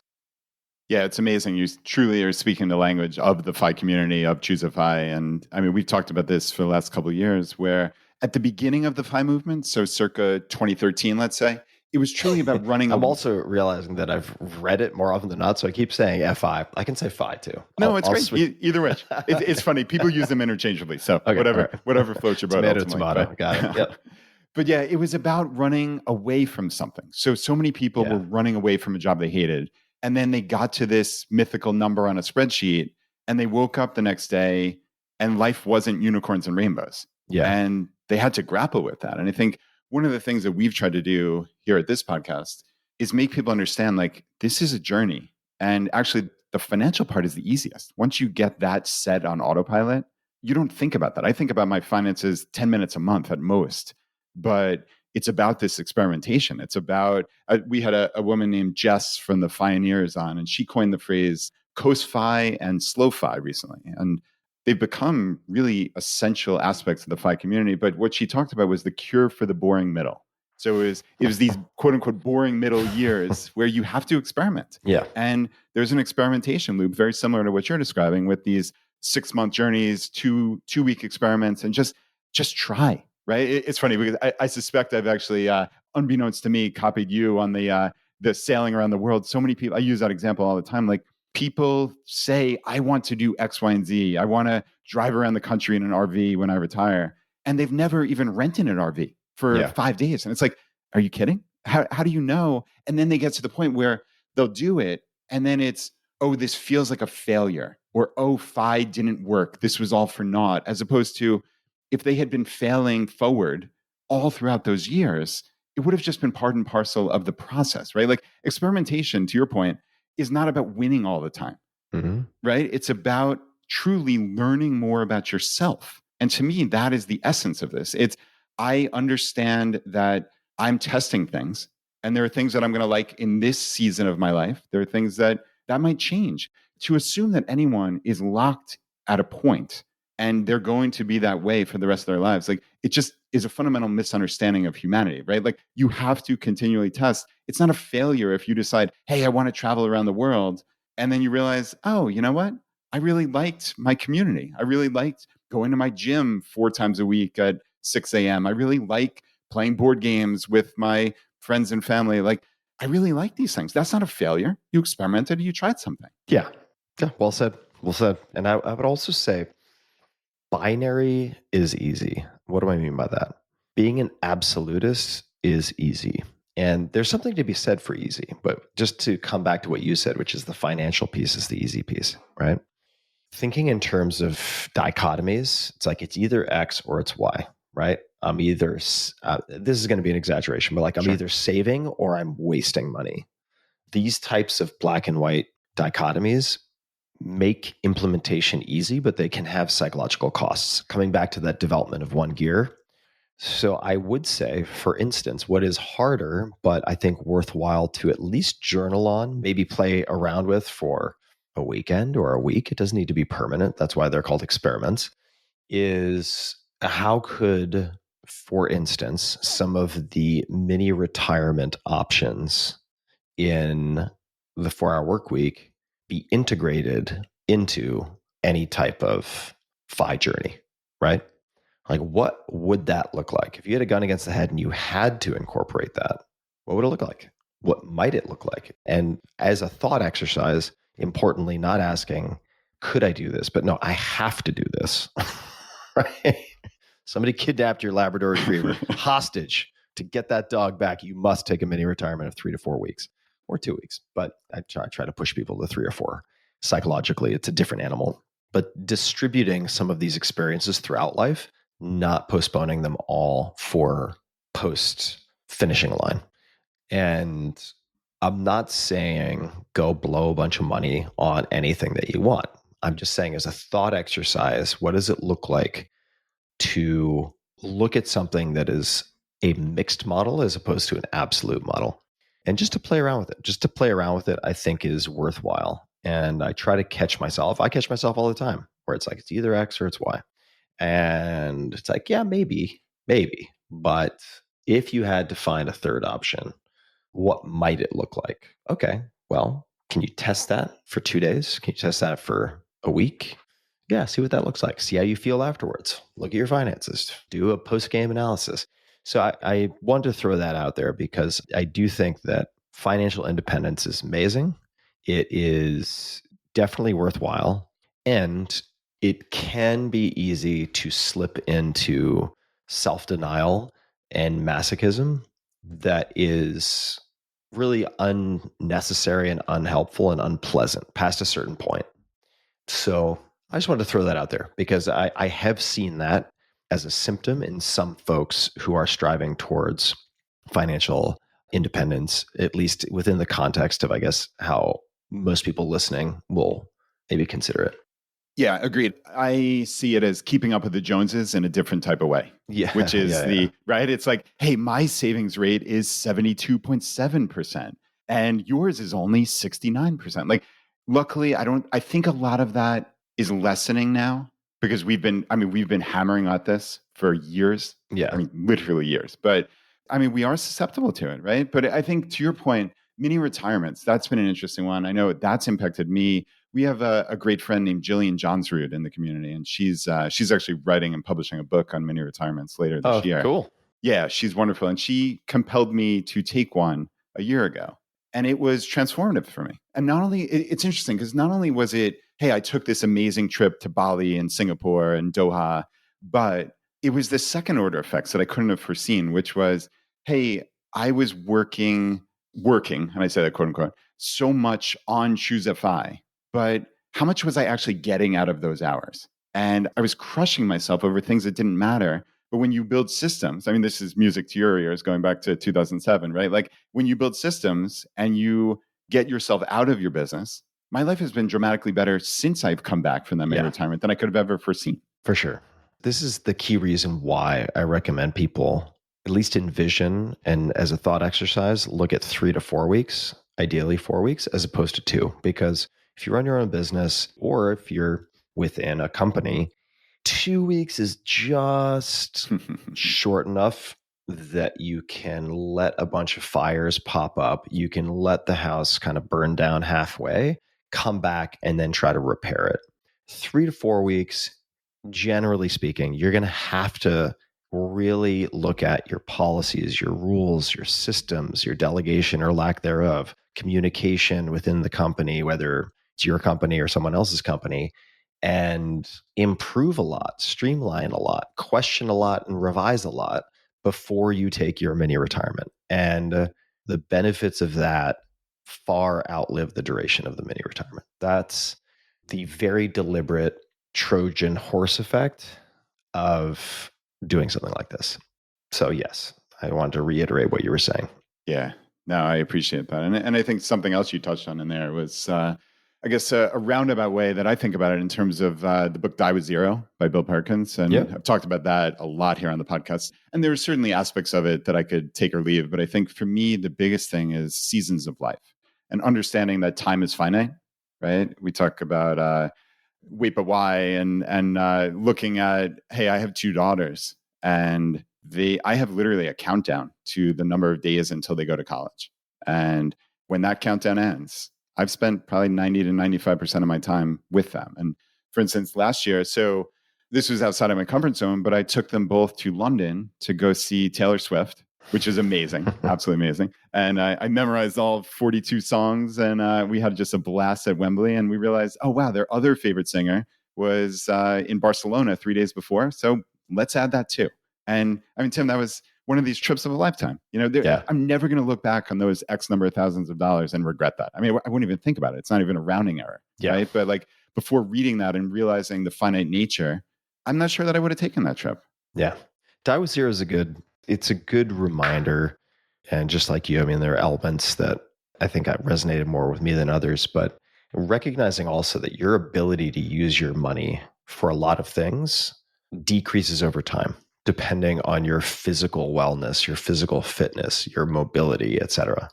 Yeah, it's amazing. You truly are speaking the language of the FI community, of ChooseFI. And I mean, we've talked about this for the last couple of years, where at the beginning of the FI movement, so circa 2013, let's say, it was truly about running. I'm also realizing that I've read it more often than not, so I keep saying FI. I can say FI too. No, it's great. Either way, it's funny. People use them interchangeably. So okay, whatever floats your boat. Tomato. Got it. Yep. But yeah, it was about running away from something. So many people were running away from a job they hated. And then they got to this mythical number on a spreadsheet and they woke up the next day and life wasn't unicorns and rainbows. Yeah. And they had to grapple with that. And I think one of the things that we've tried to do here at this podcast is make people understand, like, this is a journey. And actually, the financial part is the easiest. Once you get that set on autopilot, you don't think about that. I think about my finances 10 minutes a month at most. But it's about this experimentation. It's about, we had a woman named Jess from the Pioneers on, and she coined the phrase ChooseFI and slow-fi recently. And they've become really essential aspects of the FI community. But what she talked about was the cure for the boring middle. So it was these quote unquote boring middle years where you have to experiment. Yeah. And there's an experimentation loop very similar to what you're describing with these 6-month journeys, two-week experiments, and just try. Right. It's funny because I suspect I've actually, unbeknownst to me, copied you on the sailing around the world. So many people, I use that example all the time. Like, people say, I want to do X, Y, and Z. I want to drive around the country in an RV when I retire. And they've never even rented an RV for 5 days. And it's like, are you kidding? How do you know? And then they get to the point where they'll do it. And then it's, oh, this feels like a failure. Or, oh, FI didn't work. This was all for naught. As opposed to, if they had been failing forward all throughout those years, it would have just been part and parcel of the process, right? Like, experimentation, to your point, is not about winning all the time, right? It's about truly learning more about yourself. And to me, that is the essence of this. I understand that I'm testing things, and there are things that I'm going to like in this season of my life. There are things that might change. To assume that anyone is locked at a point and they're going to be that way for the rest of their lives, like, it just is a fundamental misunderstanding of humanity, right? Like, you have to continually test. It's not a failure if you decide, hey, I want to travel around the world. And then you realize, oh, you know what? I really liked my community. I really liked going to my gym 4 times a week at 6 a.m. I really like playing board games with my friends and family. Like, I really like these things. That's not a failure. You experimented, you tried something. Yeah. Well said. And I would also say, binary is easy. What do I mean by that? Being an absolutist is easy. And there's something to be said for easy. But just to come back to what you said, which is the financial piece is the easy piece, right? Thinking in terms of dichotomies, it's like it's either X or it's Y, right? I'm either, this is going to be an exaggeration, but like I'm either saving or I'm wasting money. These types of black and white dichotomies make implementation easy, but they can have psychological costs. Coming back to that development of one gear. So I would say, for instance, what is harder, but I think worthwhile to at least journal on, maybe play around with for a weekend or a week. It doesn't need to be permanent. That's why they're called experiments. Is how could, for instance, some of the mini retirement options in the 4-hour work week be integrated into any type of FI journey, right? Like, what would that look like? If you had a gun against the head and you had to incorporate that, what would it look like? What might it look like? And as a thought exercise, importantly, not asking, could I do this? But no, I have to do this, right? Somebody kidnapped your Labrador Retriever hostage. To get that dog back, you must take a mini retirement of 3 to 4 weeks or 2 weeks. But I try to push people to 3 or 4. Psychologically, it's a different animal. But distributing some of these experiences throughout life, not postponing them all for post finishing line. And I'm not saying go blow a bunch of money on anything that you want. I'm just saying, as a thought exercise, what does it look like to look at something that is a mixed model as opposed to an absolute model, and just to play around with it? Just to play around with it, I think, is worthwhile. And I try to catch myself. I catch myself all the time where it's like, it's either X or it's Y. And it's like, yeah, maybe. But if you had to find a third option, what might it look like? Okay, well, can you test that for 2 days? Can you test that for a week? Yeah, see what that looks like. See how you feel afterwards. Look at your finances. Do a post-game analysis. So I want to throw that out there because I do think that financial independence is amazing. It is definitely worthwhile. And it can be easy to slip into self-denial and masochism that is really unnecessary and unhelpful and unpleasant past a certain point. So I just wanted to throw that out there because I have seen that as a symptom in some folks who are striving towards financial independence, at least within the context of, I guess, how most people listening will maybe consider it. Yeah, agreed. I see it as keeping up with the Joneses in a different type of way. Yeah. Which is right? It's like, hey, my savings rate is 72.7% and yours is only 69%. Like, luckily, I think a lot of that is lessening now because we've been hammering at this for years. Yeah. Literally years. But we are susceptible to it, right? But I think to your point, mini retirements, that's been an interesting one. I know that's impacted me. We have a great friend named Jillian Johnsrud in the community, and she's actually writing and publishing a book on mini retirements later this year. Cool. Yeah, she's wonderful. And she compelled me to take one a year ago. And it was transformative for me. And not only, it's interesting because not only was it, hey, I took this amazing trip to Bali and Singapore and Doha, but it was the second order effects that I couldn't have foreseen, which was, hey, I was working, and I say that quote unquote, so much on ChooseFI, but how much was I actually getting out of those hours? And I was crushing myself over things that didn't matter. But when you build systems, this is music to your ears going back to 2007, right? Like when you build systems and you get yourself out of your business, my life has been dramatically better since I've come back from that retirement than I could have ever foreseen. For sure. This is the key reason why I recommend people at least envision and as a thought exercise, look at 3 to 4 weeks, ideally 4 weeks, as opposed to 2. Because if you run your own business or if you're within a company, 2 weeks is just short enough that you can let a bunch of fires pop up. You can let the house kind of burn down halfway, come back, and then try to repair it. 3 to 4 weeks, generally speaking, you're going to have to really look at your policies, your rules, your systems, your delegation or lack thereof, communication within the company, whether it's your company or someone else's company, and improve a lot, streamline a lot, question a lot, and revise a lot before you take your mini retirement. And the benefits of that far outlive the duration of the mini retirement. That's the very deliberate Trojan horse effect of doing something like this. So yes, I wanted to reiterate what you were saying. Yeah, no, I appreciate that. And I think something else you touched on in there was, I guess, a roundabout way that I think about it in terms of the book Die with Zero by Bill Perkins. And I've talked about that a lot here on the podcast. And there are certainly aspects of it that I could take or leave. But I think for me, the biggest thing is seasons of life and understanding that time is finite, right? We talk about wait, but why? And looking at, hey, I have 2 daughters and I have literally a countdown to the number of days until they go to college. And when that countdown ends, I've spent probably 90 to 95% of my time with them. And for instance, last year, so this was outside of my comfort zone, but I took them both to London to go see Taylor Swift, which is amazing, absolutely amazing. And I memorized all 42 songs and we had just a blast at Wembley. And we realized, oh, wow, their other favorite singer was in Barcelona 3 days before. So Let's add that too. And I mean, Tim, that was one of these trips of a lifetime. Yeah. I'm never going to look back on those X number of thousands of dollars and regret that. I mean, I wouldn't even think about it. It's not even a rounding error, Yeah. right? But like before reading that and realizing the finite nature, I'm not sure that I would have taken that trip. Yeah. Die with Zero is it's a good reminder. And just like you, I mean, there are elements that I think resonated more with me than others, but recognizing also that your ability to use your money for a lot of things decreases over time, depending on your physical wellness, your physical fitness, your mobility, etc.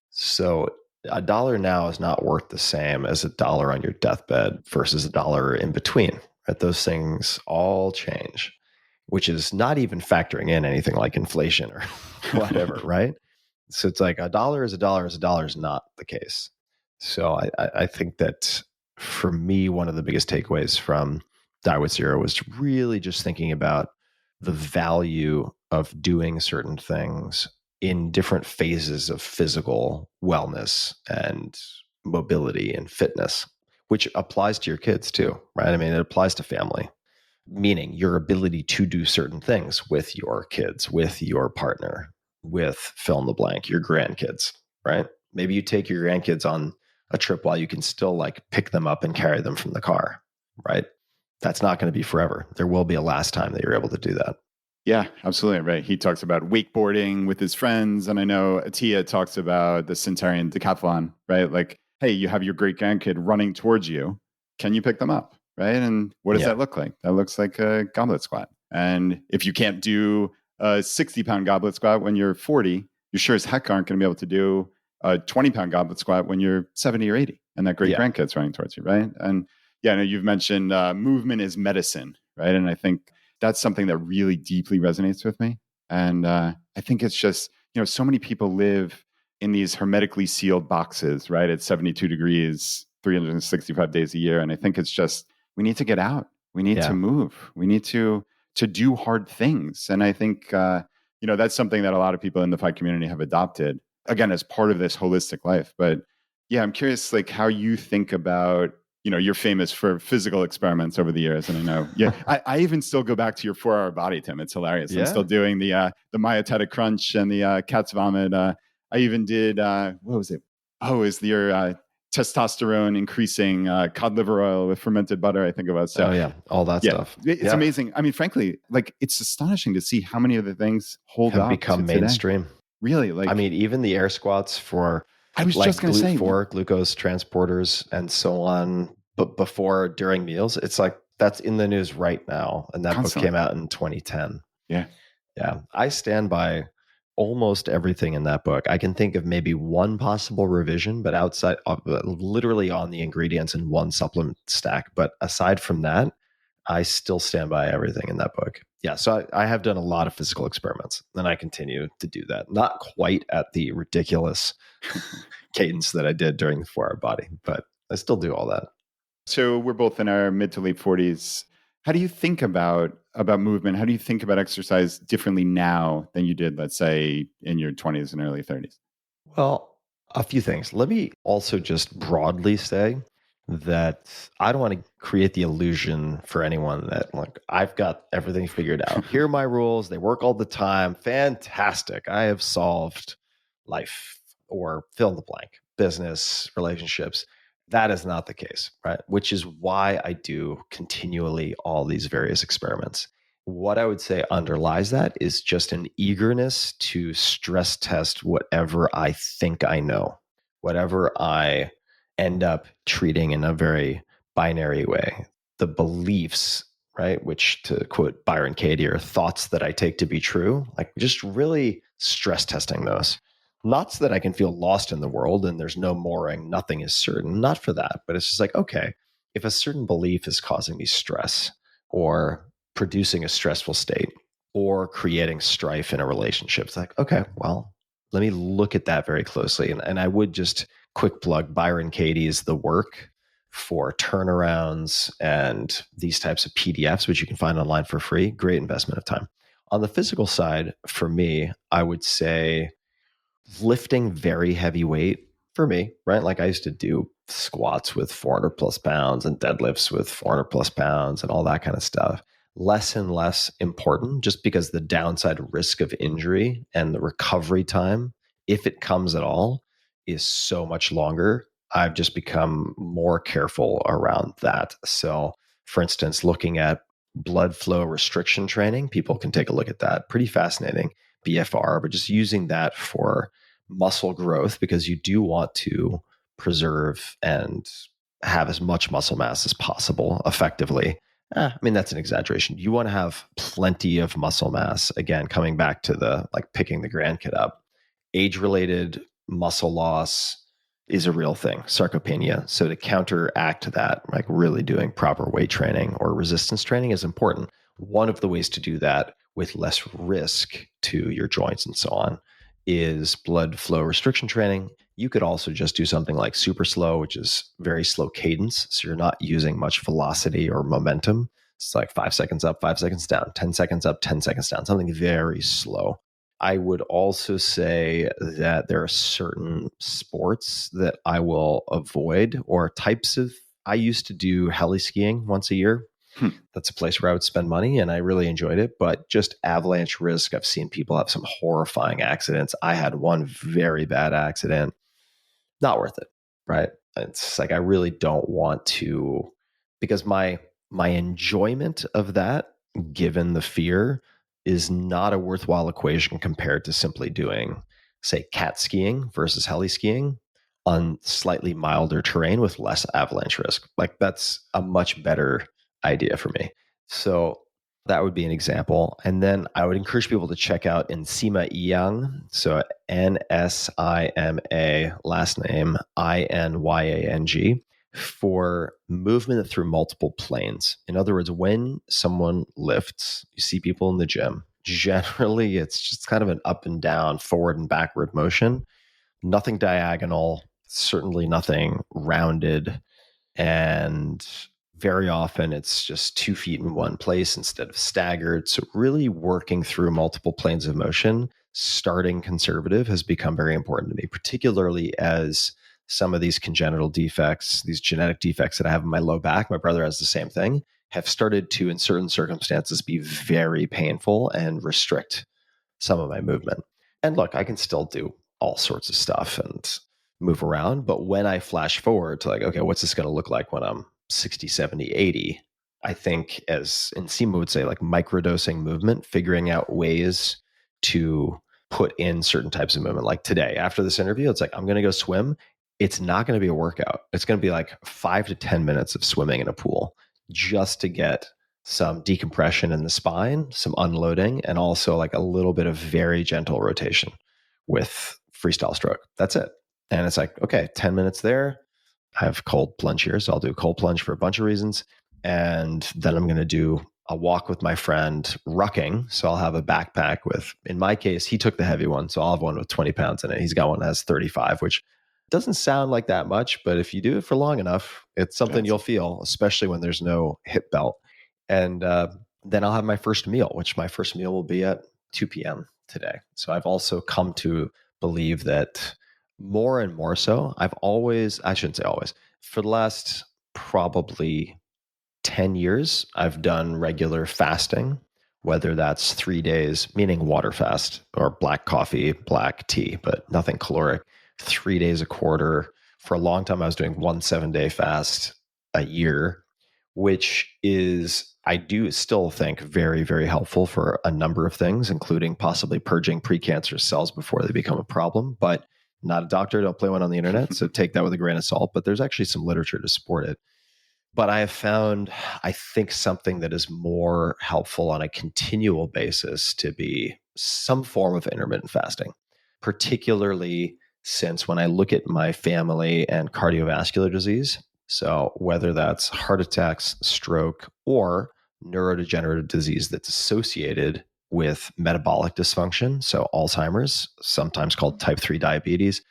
So a dollar now is not worth the same as a dollar on your deathbed versus a dollar in between. Right? Those things all change, which is not even factoring in anything like inflation or whatever, right? So it's like a dollar is a dollar is a dollar is not the case. So I think that for me, one of the biggest takeaways from Die with Zero was really just thinking about the value of doing certain things in different phases of physical wellness and mobility and fitness, which applies to your kids too, right? I mean, it applies to family, meaning your ability to do certain things with your kids, with your partner, with fill in the blank, your grandkids, right? Maybe you take your grandkids on a trip while you can still like pick them up and carry them from the car, right? That's not going to be forever. There will be a last time that you're able to do that. Yeah, absolutely. Right. He talks about wakeboarding with his friends. And I know Atia talks about the Centurion decathlon, right? Like, hey, you have your great grandkid running towards you. Can you pick them up? Right. And what does that look like? That looks like a goblet squat. And if you can't do a 60-pound goblet squat when you're 40, you sure as heck aren't going to be able to do a 20-pound goblet squat when you're 70 or 80 and that great grandkid's running towards you. Right. And yeah, I know you've mentioned movement is medicine. Right. And I think that's something that really deeply resonates with me. And I think it's just, so many people live in these hermetically sealed boxes, right? At 72 degrees, 365 days a year. And I think it's just, we need to get out. We need to move. We need to do hard things. And I think, that's something that a lot of people in the FI community have adopted, again, as part of this holistic life. But yeah, I'm curious, like how you think about, you're famous for physical experiments over the years. And I know, I even still go back to your 4-hour body, Tim. It's hilarious. I'm still doing the myotetic crunch and the cat's vomit. I even did, what was it? Oh, is your testosterone increasing cod liver oil with fermented butter, I think about. So, all that stuff. It's amazing. I mean, frankly, like it's astonishing to see how many of the things have become mainstream. Today. Really? Like, I mean, even the air squats for I was just going to say for glucose transporters and so on, but before, during meals, it's like that's in the news right now. And that book came out in 2010. Yeah. Yeah. I stand by almost everything in that book. I can think of maybe one possible revision, but outside of literally on the ingredients in one supplement stack. But aside from that, I still stand by everything in that book. Yeah. So I have done a lot of physical experiments and I continue to do that. Not quite at the ridiculous cadence that I did during the 4-hour body, but I still do all that. So we're both in our mid to late 40s. How do you think about movement? How do you think about exercise differently now than you did, let's say, in your 20s and early 30s? Well, a few things. Let me also just broadly say that I don't want to create the illusion for anyone that like I've got everything figured out. Here are my rules. They work all the time. Fantastic. I have solved life or fill in the blank, business, relationships. That is not the case, right? Which is why I do continually all these various experiments. What I would say underlies that is just an eagerness to stress test whatever I think I know, whatever I end up treating in a very binary way. The beliefs, right, which to quote Byron Katie are thoughts that I take to be true, like just really stress testing those. Not so that I can feel lost in the world and there's no mooring, nothing is certain, not for that, but it's just like, okay, if a certain belief is causing me stress or producing a stressful state or creating strife in a relationship, it's like, okay, well, let me look at that very closely. And I would just quick plug Byron Katie's The Work for turnarounds and these types of PDFs, which you can find online for free. Great investment of time. On the physical side, for me, I would say lifting very heavy weight for me, right? Like I used to do squats with 400 plus pounds and deadlifts with 400 plus pounds and all that kind of stuff. less and less important just because the downside risk of injury and the recovery time, if it comes at all, is so much longer. I've just become more careful around that. So, for instance, looking at blood flow restriction training, people can take a look at that. Pretty fascinating, BFR, but just using that for muscle growth because you do want to preserve and have as much muscle mass as possible effectively. I mean, that's an exaggeration. You want to have plenty of muscle mass. Again, coming back to the like picking the grandkid up, age related muscle loss is a real thing, sarcopenia. So to counteract that, like really doing proper weight training or resistance training is important. One of the ways to do that with less risk to your joints and so on is blood flow restriction training. You could also just do something like super slow, which is very slow cadence. So you're not using much velocity or momentum. It's like 5 seconds up, 5 seconds down, 10 seconds up, 10 seconds down, something very slow. I would also say that there are certain sports that I will avoid or types of. I used to do heli skiing once a year. That's a place where I would spend money and I really enjoyed it. But just avalanche risk, I've seen people have some horrifying accidents. I had one very bad accident. Not worth it, right? It's like I really don't want to, because my enjoyment of that, given the fear, is not a worthwhile equation compared to simply doing, say, cat skiing versus heli skiing on slightly milder terrain with less avalanche risk. Like that's a much better idea for me. So that would be an example. And then I would encourage people to check out Nsima Iyang. So Nsima, last name Inyang, for movement through multiple planes. In other words, when someone lifts, you see people in the gym, generally it's just kind of an up and down, forward and backward motion, nothing diagonal, certainly nothing rounded. And very often it's just 2 feet in one place instead of staggered. So really working through multiple planes of motion, starting conservative has become very important to me, particularly as some of these congenital defects, these genetic defects that I have in my low back, my brother has the same thing, have started to, in certain circumstances, be very painful and restrict some of my movement. And look, I can still do all sorts of stuff and move around. But when I flash forward to like, okay, what's this going to look like when I'm 60, 70, 80? I think, as Nsima would say, like microdosing movement, figuring out ways to put in certain types of movement. Like today, after this interview, it's like, I'm going to go swim. It's not going to be a workout. It's going to be like 5 to 10 minutes of swimming in a pool just to get some decompression in the spine, some unloading, and also like a little bit of very gentle rotation with freestyle stroke. That's it. And it's like, okay, 10 minutes there. I have cold plunge here, so I'll do cold plunge for a bunch of reasons. And then I'm going to do a walk with my friend rucking. So I'll have a backpack with, in my case, he took the heavy one. So I'll have one with 20 pounds in it. He's got one that has 35, which doesn't sound like that much, but if you do it for long enough, it's something you'll feel, especially when there's no hip belt. And then I'll have my first meal, which my first meal will be at 2 p.m. today. So I've also come to believe that more and more so, I shouldn't say always, for the last probably 10 years, I've done regular fasting, whether that's 3 days, meaning water fast, or black coffee, black tea, but nothing caloric, 3 days a quarter. For a long time, I was doing 1 7-day fast a year, which is, I do still think, very, very helpful for a number of things, including possibly purging precancerous cells before they become a problem. But not a doctor, don't play one on the internet, so take that with a grain of salt. But there's actually some literature to support it. But I have found, I think, something that is more helpful on a continual basis to be some form of intermittent fasting, particularly since when I look at my family and cardiovascular disease, so whether that's heart attacks, stroke, or neurodegenerative disease that's associated with metabolic dysfunction, so Alzheimer's, sometimes called type 3 diabetes,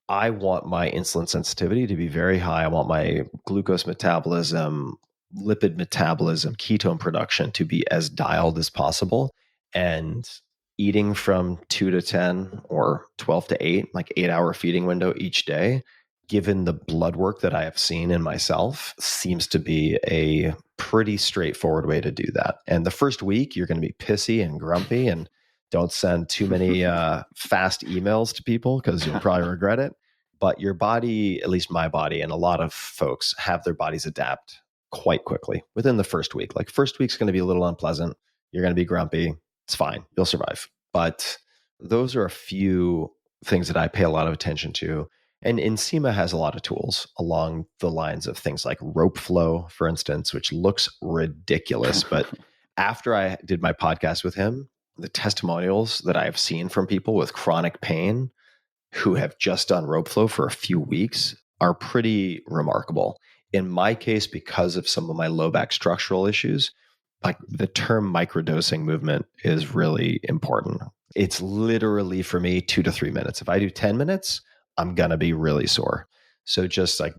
I want my insulin sensitivity to be very high. I want my glucose metabolism, lipid metabolism, ketone production to be as dialed as possible. And eating from 2 to 10 or 12 to 8, like 8-hour feeding window each day, given the blood work that I have seen in myself, seems to be a pretty straightforward way to do that. And the first week, you're going to be pissy and grumpy, and don't send too many fast emails to people because you'll probably regret it. But your body, at least my body, and a lot of folks have their bodies adapt quite quickly within the first week. Like, first week's going to be a little unpleasant. You're going to be grumpy. It's fine. You'll survive. But those are a few things that I pay a lot of attention to. And Nsima has a lot of tools along the lines of things like rope flow, for instance, which looks ridiculous. But after I did my podcast with him, the testimonials that I have seen from people with chronic pain who have just done rope flow for a few weeks are pretty remarkable. In my case, because of some of my low back structural issues, like the term microdosing movement is really important. It's literally, for me, 2 to 3 minutes. If I do 10 minutes, I'm going to be really sore. So just like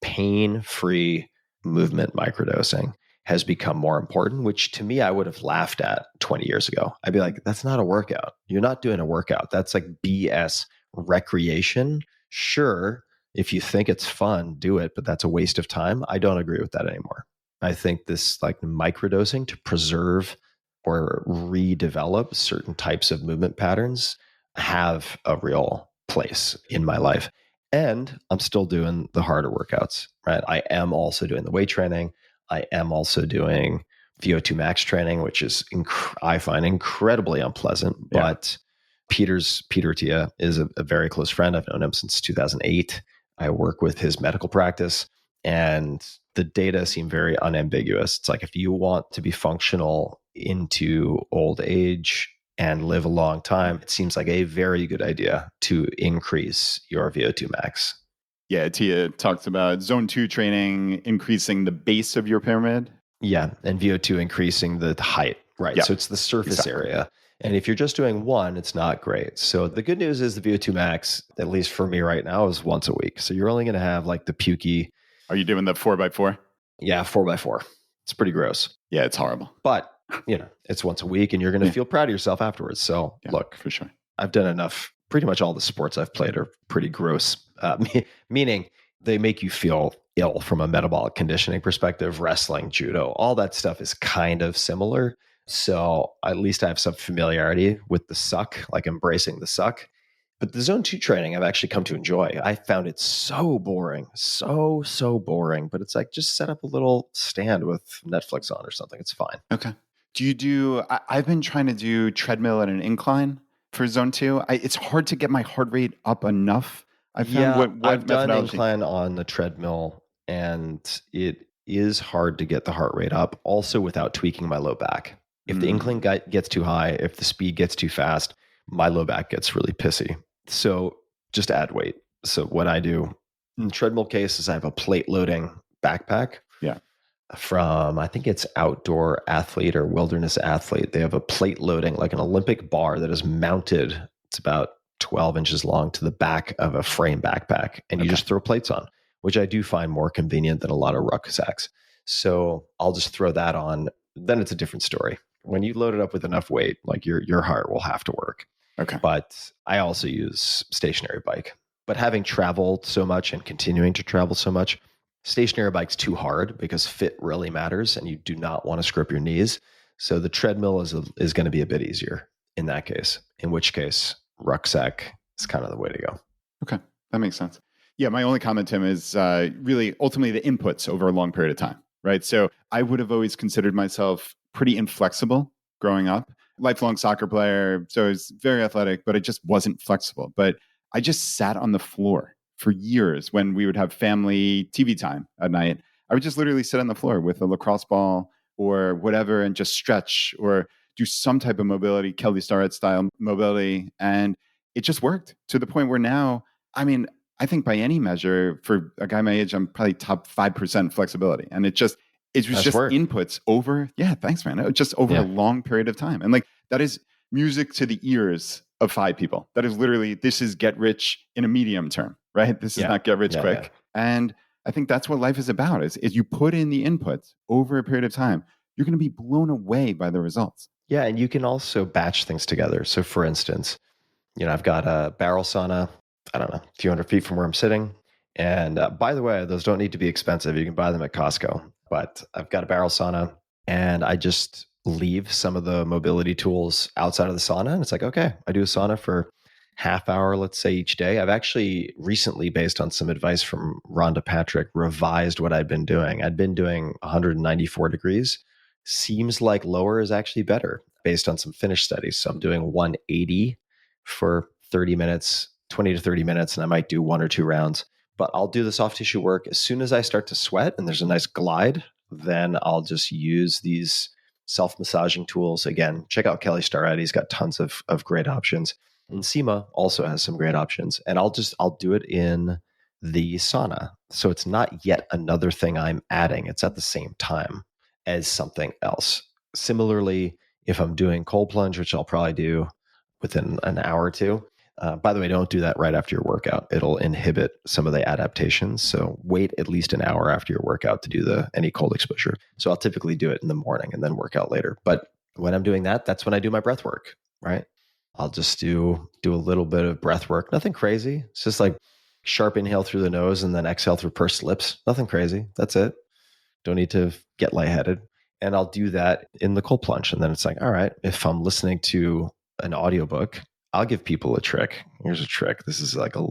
pain-free movement microdosing has become more important, which to me, I would have laughed at 20 years ago. I'd be like, that's not a workout. You're not doing a workout. That's like BS recreation. Sure, if you think it's fun, do it, but that's a waste of time. I don't agree with that anymore. I think this like microdosing to preserve or redevelop certain types of movement patterns have a real place in my life. And I'm still doing the harder workouts, right? I am also doing the weight training. I am also doing VO2 max training, which is, I find incredibly unpleasant. Yeah. But Peter Tia is a very close friend. I've known him since 2008. I work with his medical practice, and the data seem very unambiguous. It's like, if you want to be functional into old age and live a long time, it seems like a very good idea to increase your VO2 max. Yeah, Tia talks about zone 2 training increasing the base of your pyramid. Yeah, and VO2 increasing the height, right? Yeah, so it's the surface area. And if you're just doing one, it's not great. So the good news is the VO2 max, at least for me right now, is once a week. So you're only going to have like the pukey. Are you doing the 4x4? Yeah, 4x4. It's pretty gross. Yeah, it's horrible. But, it's once a week and you're going to feel proud of yourself afterwards. So look, for sure. I've done enough. Pretty much all the sports I've played are pretty gross, meaning they make you feel ill from a metabolic conditioning perspective. Wrestling, judo, all that stuff is kind of similar. So at least I have some familiarity with the suck, like embracing the suck. But the zone 2 training I've actually come to enjoy. I found it so boring, so boring. But it's like, just set up a little stand with Netflix on or something. It's fine. Okay. I've been trying to do treadmill at an incline for zone 2. It's hard to get my heart rate up enough. I've done incline on the treadmill, and it is hard to get the heart rate up also without tweaking my low back. If the incline gets too high, if the speed gets too fast, my low back gets really pissy. So just add weight. So what I do in the treadmill case is I have a plate loading backpack. Yeah. From, I think it's Outdoor Athlete or Wilderness Athlete. They have a plate loading, like an Olympic bar that is mounted. It's about 12 inches long to the back of a frame backpack. And you just throw plates on, which I do find more convenient than a lot of rucksacks. So I'll just throw that on. Then it's a different story. When you load it up with enough weight, like your heart will have to work. Okay. But I also use stationary bike. But having traveled so much and continuing to travel so much, stationary bike's too hard because fit really matters and you do not want to screw up your knees. So the treadmill is going to be a bit easier in that case, in which case rucksack is kind of the way to go. Okay. That makes sense. Yeah. My only comment, Tim, is really ultimately the inputs over a long period of time, right? So I would have always considered myself pretty inflexible growing up. Lifelong soccer player. So I was very athletic, but I just wasn't flexible. But I just sat on the floor for years when we would have family TV time at night. I would just literally sit on the floor with a lacrosse ball or whatever and just stretch or do some type of mobility, Kelly Starrett style mobility. And it just worked to the point where now, I think by any measure for a guy my age, I'm probably top 5% flexibility. And it was just inputs over. Yeah, thanks, man. It was just over a long period of time. And like, that is music to the ears of 5 people. That is literally, this is get rich in a medium term, right? This is not get rich quick. Yeah. And I think that's what life is about is you put in the inputs over a period of time, you're going to be blown away by the results. Yeah. And you can also batch things together. So for instance, I've got a barrel sauna, I don't know, a few hundred feet from where I'm sitting. And by the way, those don't need to be expensive. You can buy them at Costco. But I've got a barrel sauna, and I just leave some of the mobility tools outside of the sauna. And it's like, okay, I do a sauna for half hour, let's say, each day. I've actually recently, based on some advice from Rhonda Patrick, revised what I'd been doing. I'd been doing 194 degrees. Seems like lower is actually better based on some Finnish studies. So I'm doing 180 for 30 minutes, 20 to 30 minutes, and I might do 1 or 2 rounds. But I'll do the soft tissue work as soon as I start to sweat and there's a nice glide. Then I'll just use these self-massaging tools. Again, check out Kelly Starrett. He's got tons of great options. And SEMA also has some great options. And I'll do it in the sauna. So it's not yet another thing I'm adding. It's at the same time as something else. Similarly, if I'm doing cold plunge, which I'll probably do within an hour or two. By the way, don't do that right after your workout. It'll inhibit some of the adaptations. So wait at least an hour after your workout to do any cold exposure. So I'll typically do it in the morning and then work out later. But when I'm doing that, that's when I do my breath work, right? I'll just do a little bit of breath work. Nothing crazy. It's just like sharp inhale through the nose and then exhale through pursed lips. Nothing crazy. That's it. Don't need to get lightheaded. And I'll do that in the cold plunge. And then it's like, all right, if I'm listening to an audiobook, I'll give people a trick. Here's a trick. This is like a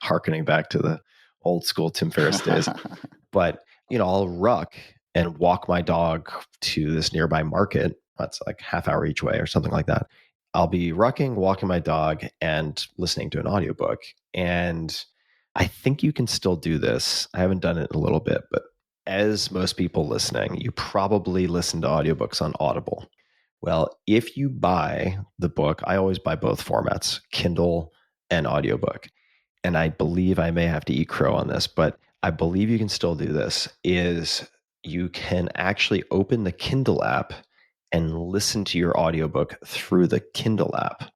harkening back to the old school Tim Ferriss days. But, I'll ruck and walk my dog to this nearby market. That's like half hour each way or something like that. I'll be rucking, walking my dog, and listening to an audiobook. And I think you can still do this. I haven't done it in a little bit, but as most people listening, you probably listen to audiobooks on Audible. Well, if you buy the book, I always buy both formats, Kindle and audiobook. And I believe I may have to eat crow on this, but I believe you can still do this, is you can actually open the Kindle app and listen to your audiobook through the Kindle app.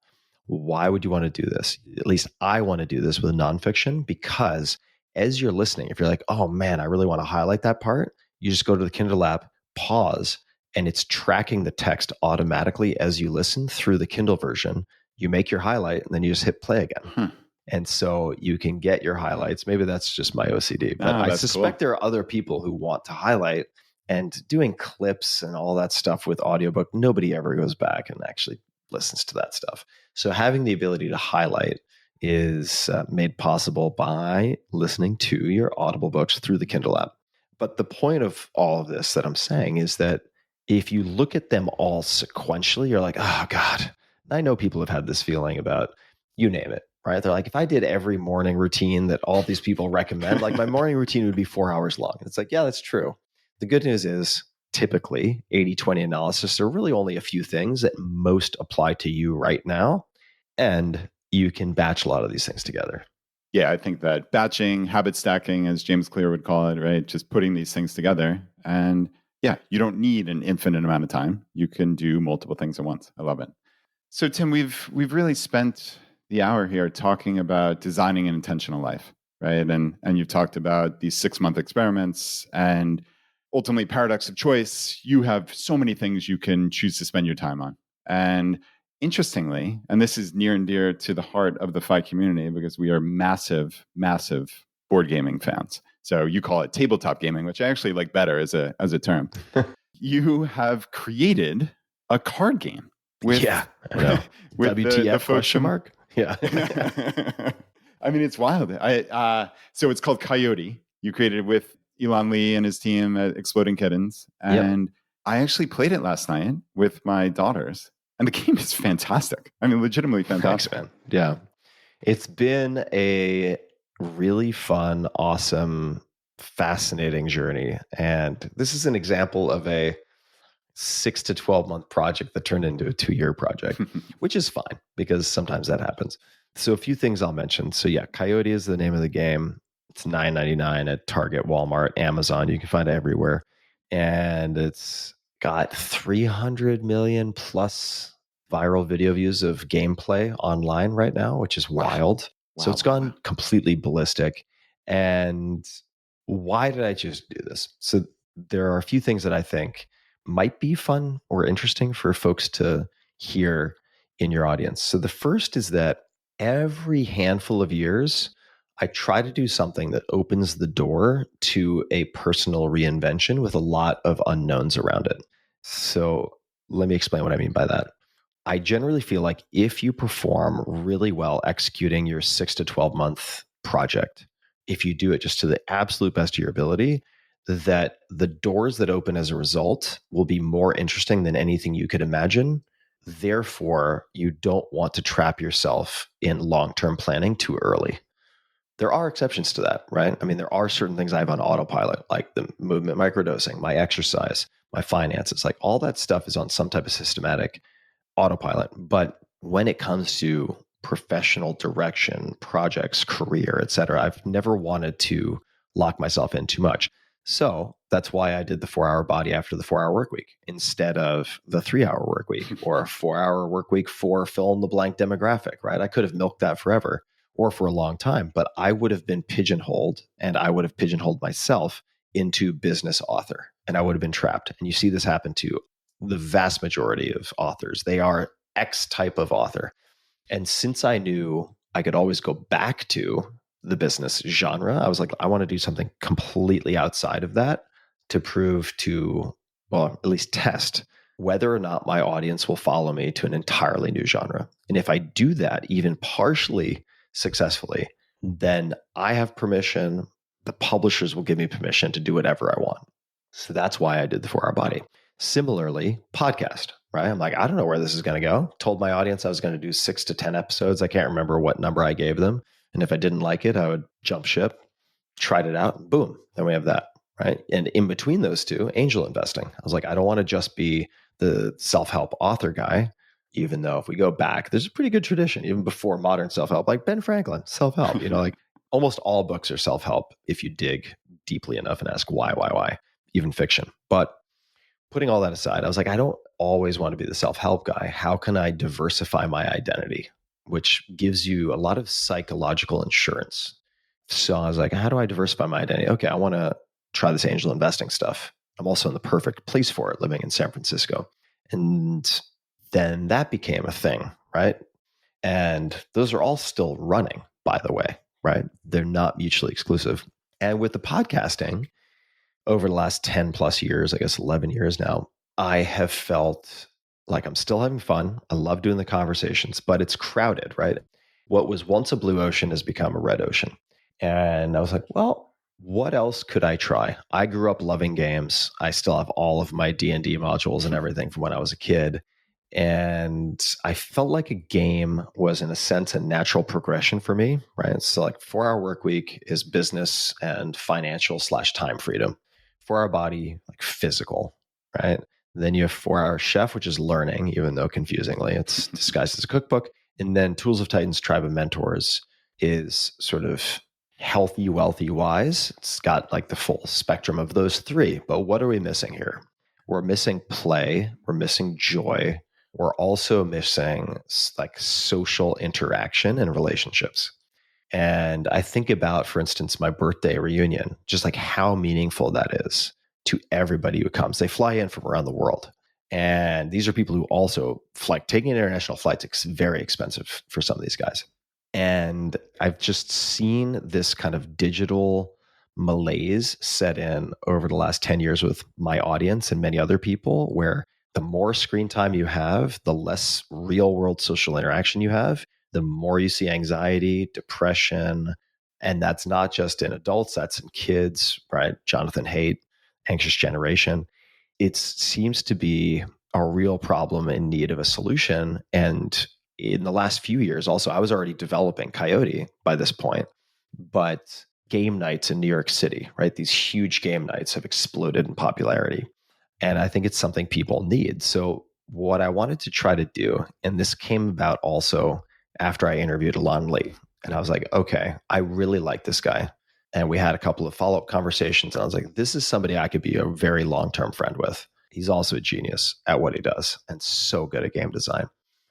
Why would you want to do this? At least I want to do this with nonfiction, because as you're listening, if you're like, oh man, I really want to highlight that part, you just go to the Kindle app, pause, and it's tracking the text automatically as you listen through the Kindle version. You make your highlight and then you just hit play again. And so you can get your highlights. Maybe that's just my OCD, but I suspect there are other people who want to highlight, and doing clips and all that stuff with audiobook, nobody ever goes back and actually listens to that stuff. So having the ability to highlight is made possible by listening to your Audible books through the Kindle app. But the point of all of this that I'm saying is that if you look at them all sequentially, you're like, oh God, I know people have had this feeling about, you name it, right? They're like, if I did every morning routine that all these people recommend, like my morning routine would be 4 hours long. It's like, yeah, that's true. The good news is typically 80-20 analysis, there are really only a few things that most apply to you right now. And you can batch a lot of these things together. Yeah, I think that batching, habit stacking, as James Clear would call it, right? Just putting these things together. And yeah, you don't need an infinite amount of time. You can do multiple things at once. I love it. So Tim, we've really spent the hour here talking about designing an intentional life, right? And you've talked about these 6-month experiments and ultimately paradox of choice. You have so many things you can choose to spend your time on. And interestingly, and this is near and dear to the heart of the FI community because we are massive, massive board gaming fans. So you call it tabletop gaming, which I actually like better as a term. You have created a card game with, with WTF question mark? Yeah. I mean, it's wild. So it's called Coyote. You created it with Maleonly and his team at Exploding Kittens. And I actually played it last night with my daughters. And the game is fantastic. I mean, legitimately fantastic. Thanks, man. Yeah. It's been a really fun, awesome, fascinating journey. And this is an example of a 6 to 12 month project that turned into a 2-year project, which is fine because sometimes that happens. So a few things I'll mention. So yeah, Coyote is the name of the game. It's $9.99 at Target, Walmart, Amazon. You can find it everywhere. And it's got 300 million plus viral video views of gameplay online right now, which is wild. So it's gone completely ballistic. And why did I choose to do this? So there are a few things that I think might be fun or interesting for folks to hear in your audience. So the first is that every handful of years, I try to do something that opens the door to a personal reinvention with a lot of unknowns around it. So let me explain what I mean by that. I generally feel like if you perform really well executing your 6 to 12 month project, if you do it just to the absolute best of your ability, that the doors that open as a result will be more interesting than anything you could imagine. Therefore, you don't want to trap yourself in long-term planning too early. There are exceptions to that, right? I mean, there are certain things I have on autopilot, like the movement microdosing, my exercise, my finances, like all that stuff is on some type of systematic autopilot. But when it comes to professional direction, projects, career, et cetera, I've never wanted to lock myself in too much. So that's why I did the 4-hour body after the 4-hour work week instead of the 3-hour work week or a 4-hour work week for fill in the blank demographic, right? I could have milked that forever or for a long time, but I would have been pigeonholed and I would have pigeonholed myself into business author and I would have been trapped. And you see this happen to the vast majority of authors. They are X type of author. And since I knew I could always go back to the business genre, I was like, I want to do something completely outside of that to prove to, well, at least test whether or not my audience will follow me to an entirely new genre. And if I do that, even partially successfully, then I have permission. The publishers will give me permission to do whatever I want. So that's why I did the 4-hour body. Similarly, podcast, right? I'm like, I don't know where this is going to go. Told my audience I was going to do 6 to 10 episodes. I can't remember what number I gave them. And if I didn't like it, I would jump ship, tried it out, and boom, then we have that, right? And in between those two, angel investing. I was like, I don't want to just be the self-help author guy, even though if we go back, there's a pretty good tradition, even before modern self-help, like Ben Franklin, self-help, like almost all books are self-help if you dig deeply enough and ask why, even fiction. But putting all that aside, I was like, I don't always want to be the self-help guy. How can I diversify my identity, which gives you a lot of psychological insurance? So I was like, how do I diversify my identity? Okay, I want to try this angel investing stuff. I'm also in the perfect place for it, living in San Francisco. And then that became a thing, right? And those are all still running, by the way, right? They're not mutually exclusive. And with the podcasting, over the last 10 plus years, I guess 11 years now, I have felt like I'm still having fun. I love doing the conversations, but it's crowded, right? What was once a blue ocean has become a red ocean. And I was like, well, what else could I try? I grew up loving games. I still have all of my D&D modules and everything from when I was a kid. And I felt like a game was, in a sense, a natural progression for me, right? So like 4-hour work week is business and financial / time freedom. 4-hour body, like physical, right? Then you have 4-hour chef, which is learning, even though confusingly it's disguised as a cookbook. And then Tools of Titans, Tribe of Mentors is sort of healthy, wealthy, wise. It's got like the full spectrum of those three. But what are we missing here? We're missing play. We're missing joy. We're also missing like social interaction and relationships. And I think about, for instance, my birthday reunion, just like how meaningful that is to everybody who comes. They fly in from around the world. And these are people who also fly. Taking an international flight is very expensive for some of these guys. And I've just seen this kind of digital malaise set in over the last 10 years with my audience and many other people, where the more screen time you have, the less real world social interaction you have, the more you see anxiety, depression. And that's not just in adults, that's in kids, right? Jonathan Haidt, anxious generation. It seems to be a real problem in need of a solution. And in the last few years, also, I was already developing Coyote by this point, but game nights in New York City, right? These huge game nights have exploded in popularity. And I think it's something people need. So what I wanted to try to do, and this came about also after I interviewed Maleonly, and I was like, okay, I really like this guy. And we had a couple of follow-up conversations. And I was like, this is somebody I could be a very long-term friend with. He's also a genius at what he does and so good at game design.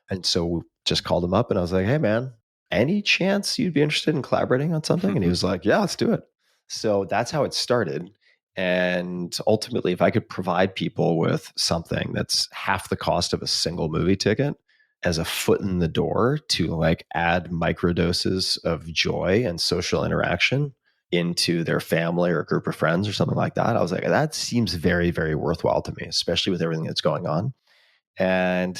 And so we just called him up and I was like, hey, man, any chance you'd be interested in collaborating on something? And he was like, yeah, let's do it. So that's how it started. And ultimately, if I could provide people with something that's half the cost of a single movie ticket as a foot in the door to like add microdoses of joy and social interaction into their family or a group of friends or something like that. I was like, that seems very, very worthwhile to me, especially with everything that's going on. And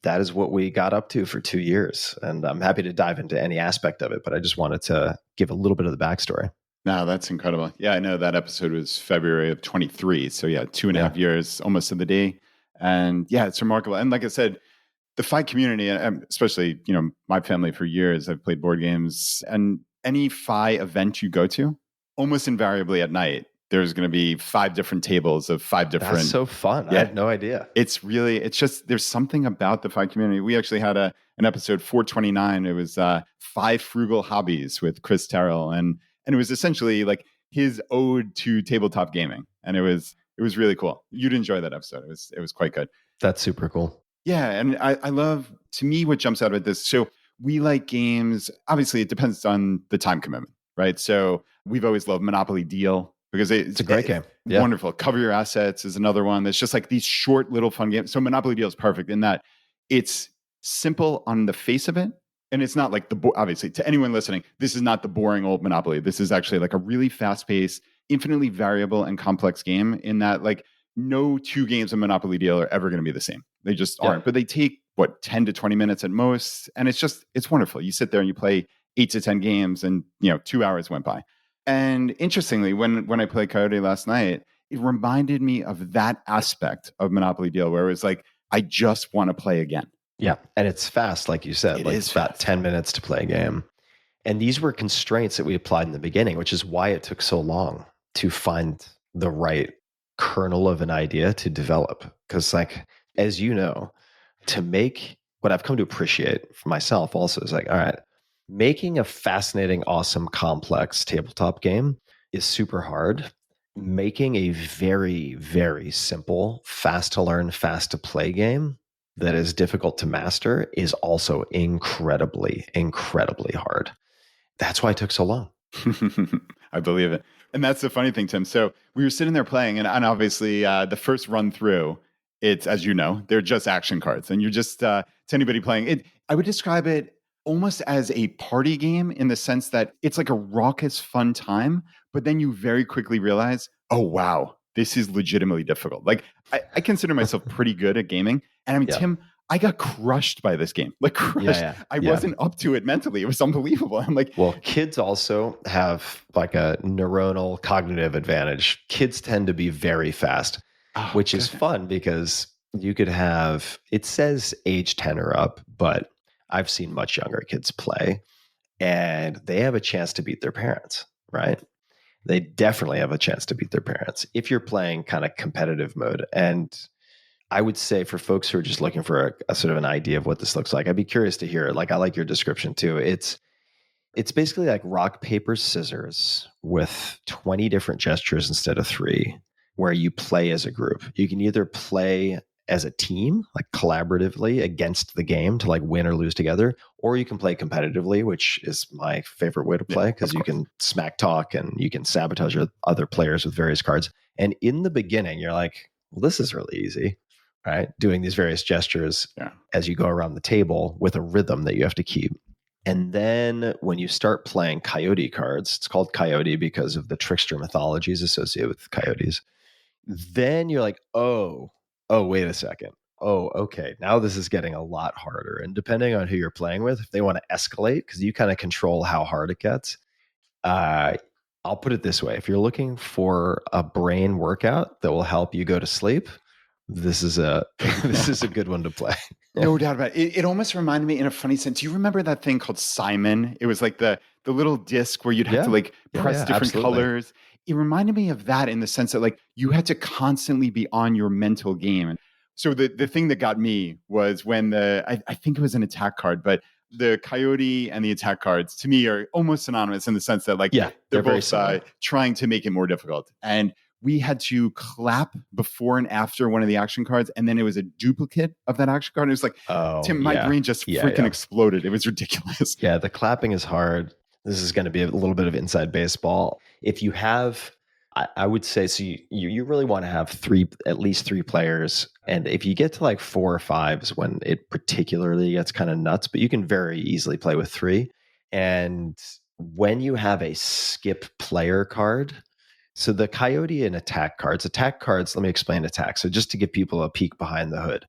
that is what we got up to for 2 years. And I'm happy to dive into any aspect of it, but I just wanted to give a little bit of the backstory. No, that's incredible. Yeah, I know that episode was February of 23. So yeah, 2.5 years, almost to the day. And yeah, it's remarkable. And like I said, the FI community, and especially, my family for years, I've played board games, and any FI event you go to, almost invariably at night, there's going to be 5 different tables of 5 different. That's so fun. Yeah, I had no idea. It's just, there's something about the FI community. We actually had an episode 429. It was 5 frugal hobbies with Chris Terrell. And it was essentially like his ode to tabletop gaming. And it was really cool. You'd enjoy that episode. It was quite good. That's super cool. Yeah. And I love, to me, what jumps out of this. So we like games. Obviously, it depends on the time commitment, right? So we've always loved Monopoly Deal because it's a great game. Yeah. Wonderful. Cover Your Assets is another one that's just like these short little fun games. So Monopoly Deal is perfect in that it's simple on the face of it. And it's not like obviously, to anyone listening, this is not the boring old Monopoly. This is actually like a really fast-paced, infinitely variable and complex game in that like no 2 games of Monopoly Deal are ever going to be the same. They just aren't. But they take 10 to 20 minutes at most, and it's wonderful. You sit there and you play 8 to 10 games, and 2 hours went by. And interestingly, when I played Coyote last night, it reminded me of that aspect of Monopoly Deal where it was like, I just want to play again. Yeah. And it's fast, like you said. It's about 10 minutes to play a game. And these were constraints that we applied in the beginning, which is why it took so long to find the right kernel of an idea to develop. Because like, as you know, to make what I've come to appreciate for myself also is like, all right, making a fascinating, awesome, complex tabletop game is super hard. Making a very, very simple, fast to learn, fast to play game that is difficult to master is also incredibly, incredibly hard. That's why it took so long. I believe it. And that's the funny thing, Tim. So we were sitting there playing, and obviously the first run through, it's, as you know, they're just action cards. And you're just, to anybody playing it, I would describe it almost as a party game in the sense that it's like a raucous, fun time. But then you very quickly realize, oh, wow, this is legitimately difficult. Like I consider myself pretty good at gaming. And I mean, Tim, I got crushed by this game. Like crushed. I wasn't up to it mentally. It was unbelievable. I'm like, well, kids also have like a neuronal cognitive advantage. Kids tend to be very fast, which is fun because you could have, it says age 10 or up, but I've seen much younger kids play and they have a chance to beat their parents, right? They definitely have a chance to beat their parents if you're playing kind of competitive mode. And I would say for folks who are just looking for a sort of an idea of what this looks like, I'd be curious to hear it. Like, I like your description too. It's basically like rock, paper, scissors with 20 different gestures instead of 3, where you play as a group. You can either play as a team, like collaboratively against the game to like win or lose together, or you can play competitively, which is my favorite way to play because you can smack talk and you can sabotage your other players with various cards. And in the beginning, you're like, well, this is really easy, right? Doing these various gestures as you go around the table with a rhythm that you have to keep. And then when you start playing Coyote cards, it's called Coyote because of the trickster mythologies associated with coyotes. Then you're like, oh, wait a second. Oh, okay. Now this is getting a lot harder. And depending on who you're playing with, if they want to escalate, because you kind of control how hard it gets. I'll put it this way. If you're looking for a brain workout that will help you go to sleep, this is a good one to play. No doubt about it. It almost reminded me in a funny sense. Do you remember that thing called Simon? It was like the little disc where you'd have to like press different colors. It reminded me of that in the sense that like you had to constantly be on your mental game. So the thing that got me was when I think it was an attack card, but the Coyote and the attack cards to me are almost synonymous in the sense that like they're both trying to make it more difficult. And we had to clap before and after one of the action cards, and then it was a duplicate of that action card. And it was like, Tim, my brain just freaking exploded. It was ridiculous. Yeah, the clapping is hard. This is going to be a little bit of inside baseball. If you have, I would say, so you really want to have at least three players. And if you get to like 4 or 5 is when it particularly gets kind of nuts, but you can very easily play with 3. And when you have a skip player card, so the Coyote and attack cards, let me explain attack. So just to give people a peek behind the hood,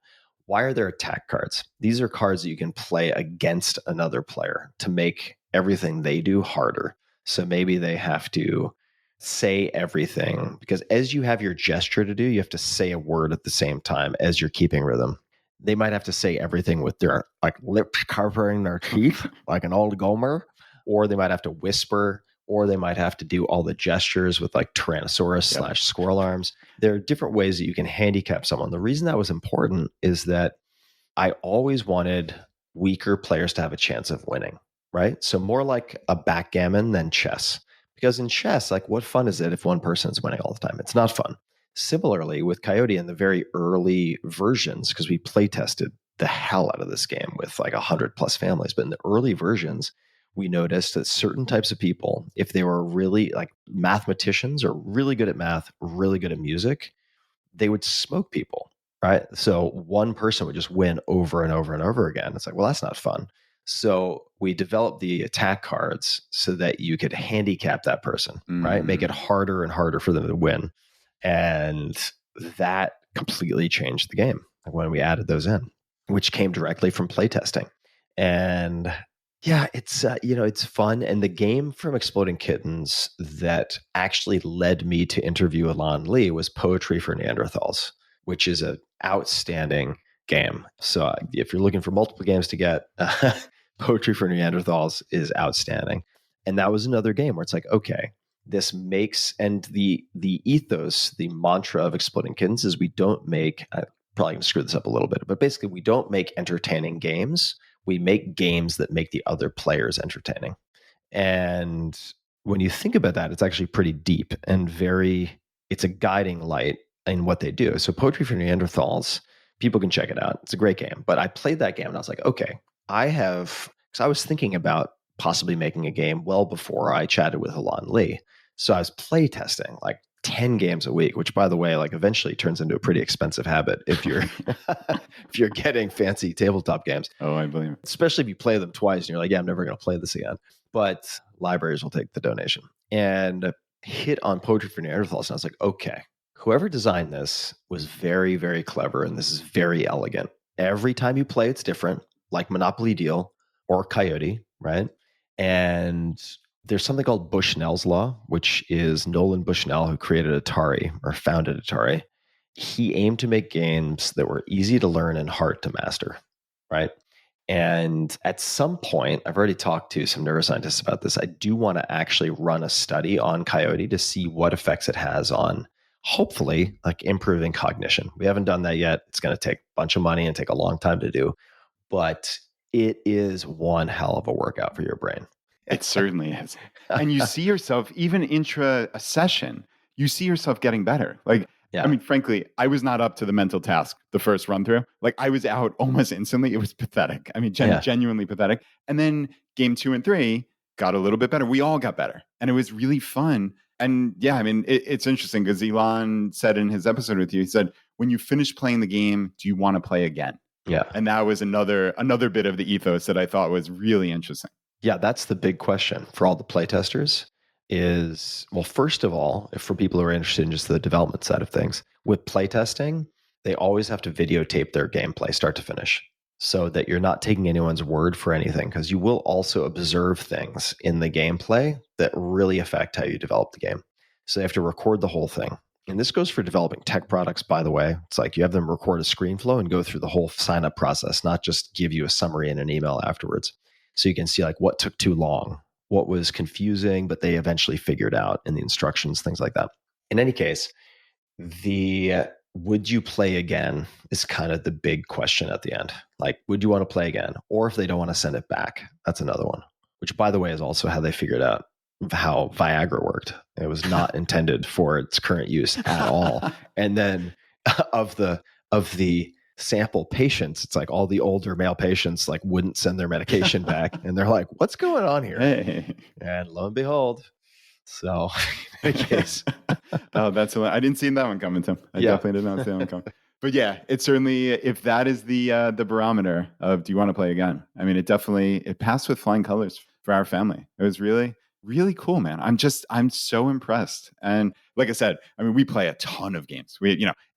why are there attack cards? These are cards that you can play against another player to make everything they do harder. So maybe they have to say everything, because as you have your gesture to do, you have to say a word at the same time as you're keeping rhythm. They might have to say everything with their like lip covering their teeth, like an old Gomer, or they might have to whisper, or they might have to do all the gestures with like Tyrannosaurus / squirrel arms. There are different ways that you can handicap someone. The reason that was important is that I always wanted weaker players to have a chance of winning, right? So more like a backgammon than chess. Because in chess, like what fun is it if one person is winning all the time? It's not fun. Similarly, with Coyote in the very early versions, because we play tested the hell out of this game with like 100+ families, but in the early versions, we noticed that certain types of people, if they were really like mathematicians or really good at math, really good at music, they would smoke people, right? So one person would just win over and over and over again. It's like, well, that's not fun. So we developed the attack cards so that you could handicap that person, right? Make it harder and harder for them to win. And that completely changed the game when we added those in, which came directly from playtesting. And yeah, it's it's fun. And the game from Exploding Kittens that actually led me to interview Maleonly was Poetry for Neanderthals, which is an outstanding game. So if you're looking for multiple games to get, Poetry for Neanderthals is outstanding. And that was another game where it's like, okay, this makes, and the ethos, the mantra of Exploding Kittens is we don't make, I'm probably going to screw this up a little bit, but basically we don't make entertaining games. We make games that make the other players entertaining. And when you think about that, it's actually pretty deep and it's a guiding light in what they do. So Poetry for Neanderthals, people can check it out. It's a great game. But I played that game and I was like, okay, because I was thinking about possibly making a game well before I chatted with Maleonly. So I was play testing like 10 games a week, which by the way, like eventually turns into a pretty expensive habit if you're if you're getting fancy tabletop games. Oh, I believe it. Especially if you play them twice and you're like, yeah, I'm never going to play this again. But libraries will take the donation. And hit on Poetry for Neanderthals. And I was like, okay, whoever designed this was very, very clever. And this is very elegant. Every time you play, it's different, like Monopoly Deal or Coyote, right? And there's something called Bushnell's Law, which is Nolan Bushnell, who created Atari or founded Atari. He aimed to make games that were easy to learn and hard to master, right? And at some point, I've already talked to some neuroscientists about this. I do want to actually run a study on Coyote to see what effects it has on, hopefully, like improving cognition. We haven't done that yet. It's going to take a bunch of money and take a long time to do, but it is one hell of a workout for your brain. It certainly is. And you see yourself, even intra a session, you see yourself getting better. Like, yeah. I mean, frankly, I was not up to the mental task the first run through. Like, I was out almost instantly. It was pathetic. I mean, genuinely pathetic. And then game 2 and 3 got a little bit better. We all got better. And it was really fun. And yeah, I mean, it's interesting because Elon said in his episode with you, he said, when you finish playing the game, do you want to play again? Yeah. And that was another bit of the ethos that I thought was really interesting. Yeah, that's the big question for all the playtesters is, well, first of all, if for people who are interested in just the development side of things, with playtesting, they always have to videotape their gameplay start to finish so that you're not taking anyone's word for anything, because you will also observe things in the gameplay that really affect how you develop the game. So they have to record the whole thing. And this goes for developing tech products, by the way. It's like you have them record a screen flow and go through the whole sign-up process, not just give you a summary in an email afterwards. So you can see like what took too long, what was confusing, but they eventually figured out in the instructions, things like that. In any case, the would you play again is kind of the big question at the end. Like, would you want to play again? Or if they don't want to send it back, that's another one, which by the way is also how they figured out how Viagra worked. It was not intended for its current use at all. And then of the sample patients, it's like all the older male patients like wouldn't send their medication back, and they're like, what's going on here? Hey. And lo and behold, so in any case, Oh, I didn't see that one coming, Tim. I Yeah. definitely did not see that one coming. But yeah, it's certainly, if that is the barometer of do you want to play again? I mean, it passed with flying colors for our family. It was really, really cool, man. I'm so impressed. And like I said, I mean, we play a ton of games.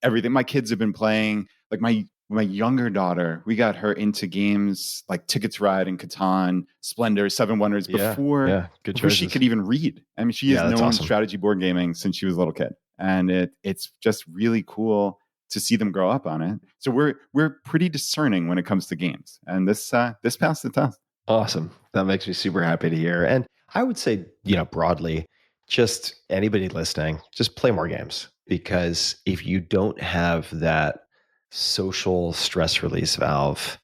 Everything my kids have been playing, like my younger daughter, we got her into games like Ticket to Ride and Catan, Splendor, Seven Wonders before Good before she choices. could even read. I mean, she has That's known awesome. strategy board gaming since she was a little kid, and it's just really cool to see them grow up on it. So we're pretty discerning when it comes to games, and this passed the test. Awesome. That makes me super happy to hear. And I would say, broadly, just anybody listening, just play more games, because if you don't have that social stress release valve,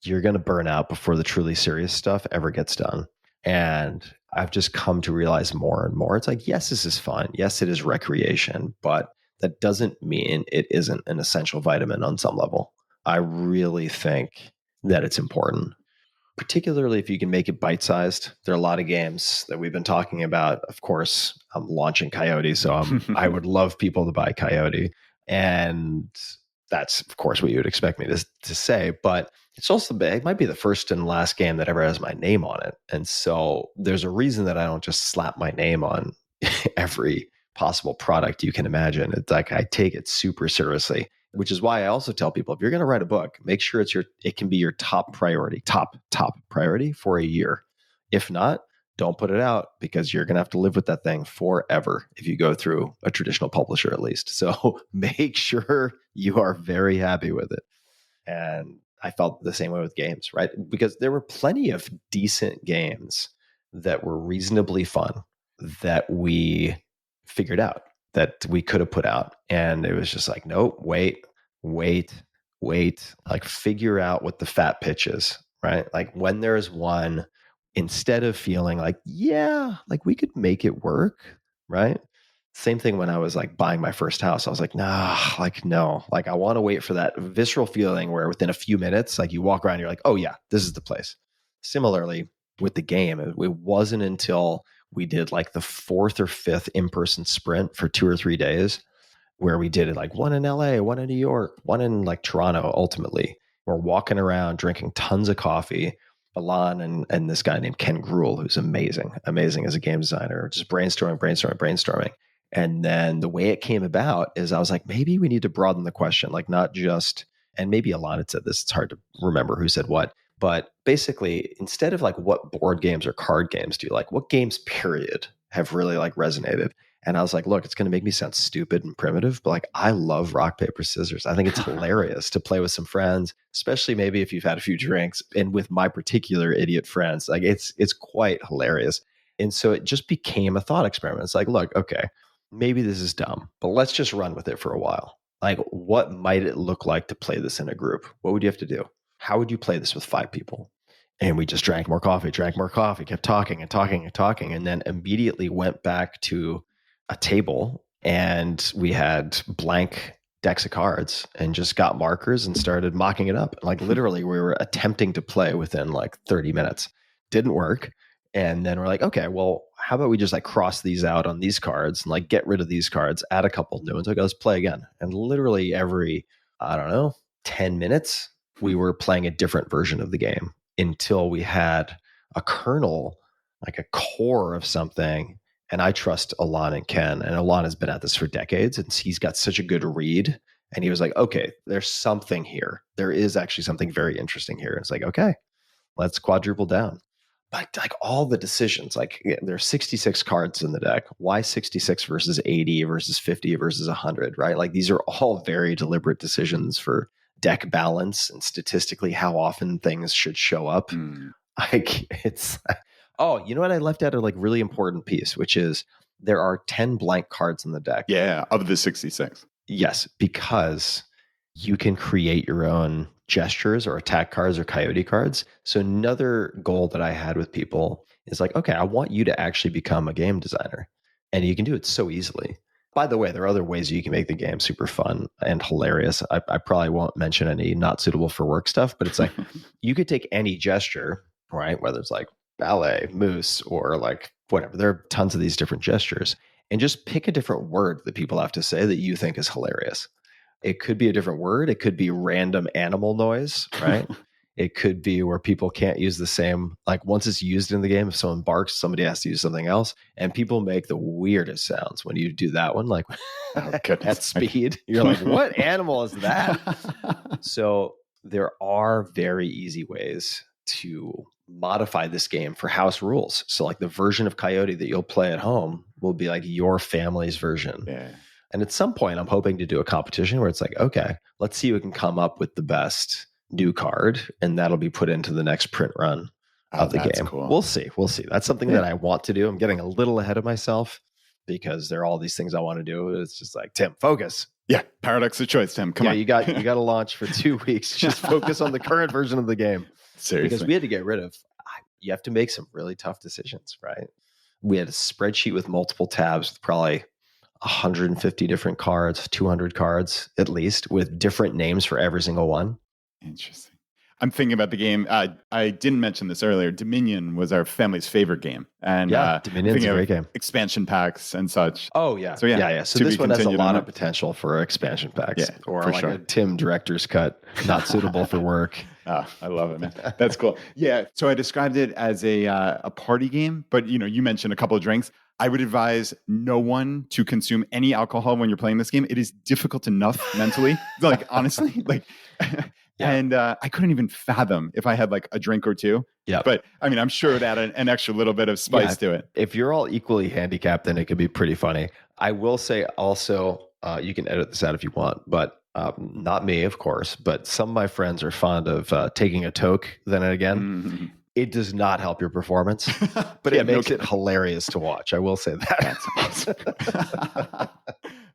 you're going to burn out before the truly serious stuff ever gets done. And I've just come to realize more and more, it's like, yes, this is fun. Yes, it is recreation, but that doesn't mean it isn't an essential vitamin on some level. I really think that it's important, particularly if you can make it bite-sized. There are a lot of games that we've been talking about. Of course, I'm launching Coyote, so I would love people to buy Coyote. And that's, of course, what you would expect me to say. But it might be the first and last game that ever has my name on it. And so there's a reason that I don't just slap my name on every possible product you can imagine. It's like I take it super seriously, which is why I also tell people, if you're going to write a book, make sure it can be your top priority for a year. If not, don't put it out, because you're going to have to live with that thing forever if you go through a traditional publisher, at least. So make sure you are very happy with it. And I felt the same way with games, right? Because there were plenty of decent games that were reasonably fun that we figured out, that we could have put out. And it was just like, nope, wait, like figure out what the fat pitch is, right? Like when there's one, instead of feeling like, yeah, like we could make it work, right? Same thing when I was like buying my first house. I was like, nah, like, no, like I want to wait for that visceral feeling where within a few minutes, like you walk around, you're like, oh yeah, this is the place. Similarly with the game, it wasn't until we did like the fourth or fifth in-person sprint for 2 or 3 days, where we did it like one in LA, one in New York, one in like Toronto. Ultimately, we're walking around drinking tons of coffee. Alon and this guy named Ken Gruel, who's amazing as a game designer, just brainstorming. And then the way it came about is I was like, maybe we need to broaden the question, like not just, and maybe Alon had said this, it's hard to remember who said what, but basically, instead of like what board games or card games do you like, what games period have really like resonated? And I was like, look, it's going to make me sound stupid and primitive, but like, I love rock, paper, scissors. I think it's hilarious to play with some friends, especially maybe if you've had a few drinks, and with my particular idiot friends, like it's quite hilarious. And so it just became a thought experiment. It's like, look, okay, maybe this is dumb, but let's just run with it for a while. Like, what might it look like to play this in a group? What would you have to do? How would you play this with 5 people? And we just drank more coffee, kept talking. And then immediately went back to a table, and we had blank decks of cards and just got markers and started mocking it up. Like literally we were attempting to play within like 30 minutes. Didn't work. And then we're like, okay, well, how about we just like cross these out on these cards and like get rid of these cards, add a couple new ones. Like, let's play again. And literally every, I don't know, 10 minutes, we were playing a different version of the game until we had a kernel, like a core of something. And I trust Alon and Ken, and Alon has been at this for decades, and he's got such a good read. And he was like, okay, there's something here. There is actually something very interesting here. And it's like, okay, let's quadruple down. But like all the decisions, like there are 66 cards in the deck. Why 66 versus 80 versus 50 versus 100, right? Like these are all very deliberate decisions for deck balance and statistically how often things should show up. Like it's, oh, you know what I left out a like really important piece, which is there are 10 blank cards in the deck. Yeah, of the 66. Yes, because you can create your own gestures or attack cards or coyote cards. So another goal that I had with people is like, okay, I want you to actually become a game designer. And you can do it so easily. By the way, there are other ways you can make the game super fun and hilarious. I probably won't mention any not suitable for work stuff, but it's like you could take any gesture, right? Whether it's like ballet, moose, or like whatever. There are tons of these different gestures. and just pick a different word that people have to say that you think is hilarious. It could be a different word. It could be random animal noise, right? It could be where people can't use the same, like once it's used in the game, if someone barks, somebody has to use something else. And people make the weirdest sounds when you do that one, like at speed. You're like, what animal is that? So there are very easy ways to modify this game for house rules. So like the version of Coyote that you'll play at home will be like your family's version. Yeah. And at some point, I'm hoping to do a competition where it's like, okay, let's see who can come up with the best new card, and that'll be put into the next print run of the game. Cool. We'll see. That's something that I want to do. I'm getting a little ahead of myself because there are all these things I want to do. It's just like, Tim, focus. Yeah, paradox of choice, Tim. Come on. You got to launch for 2 weeks. Just focus on the current version of the game. Seriously. Because we had to get rid of, you have to make some really tough decisions, right? We had a spreadsheet with multiple tabs with probably 150 different cards, 200 cards at least, with different names for every single one. Interesting. I'm thinking about the game. I didn't mention this earlier. Dominion was our family's favorite game. And Dominion's a great game. Expansion packs and such. Oh, yeah. So, yeah. So this one has a lot of potential for expansion packs. Yeah, or like a Tim director's cut, not suitable for work. Oh, I love it, man. That's cool. Yeah. So I described it as a party game, but you mentioned a couple of drinks. I would advise no one to consume any alcohol when you're playing this game. It is difficult enough mentally. Like, honestly, like... Yeah. And I couldn't even fathom if I had like a drink or two. Yeah. But I mean, I'm sure it added an extra little bit of spice to it. If you're all equally handicapped, then it could be pretty funny. I will say also, you can edit this out if you want, but not me, of course. But some of my friends are fond of taking a toke then and again. Mm-hmm. It does not help your performance, but it makes it hilarious to watch. I will say that. That's awesome.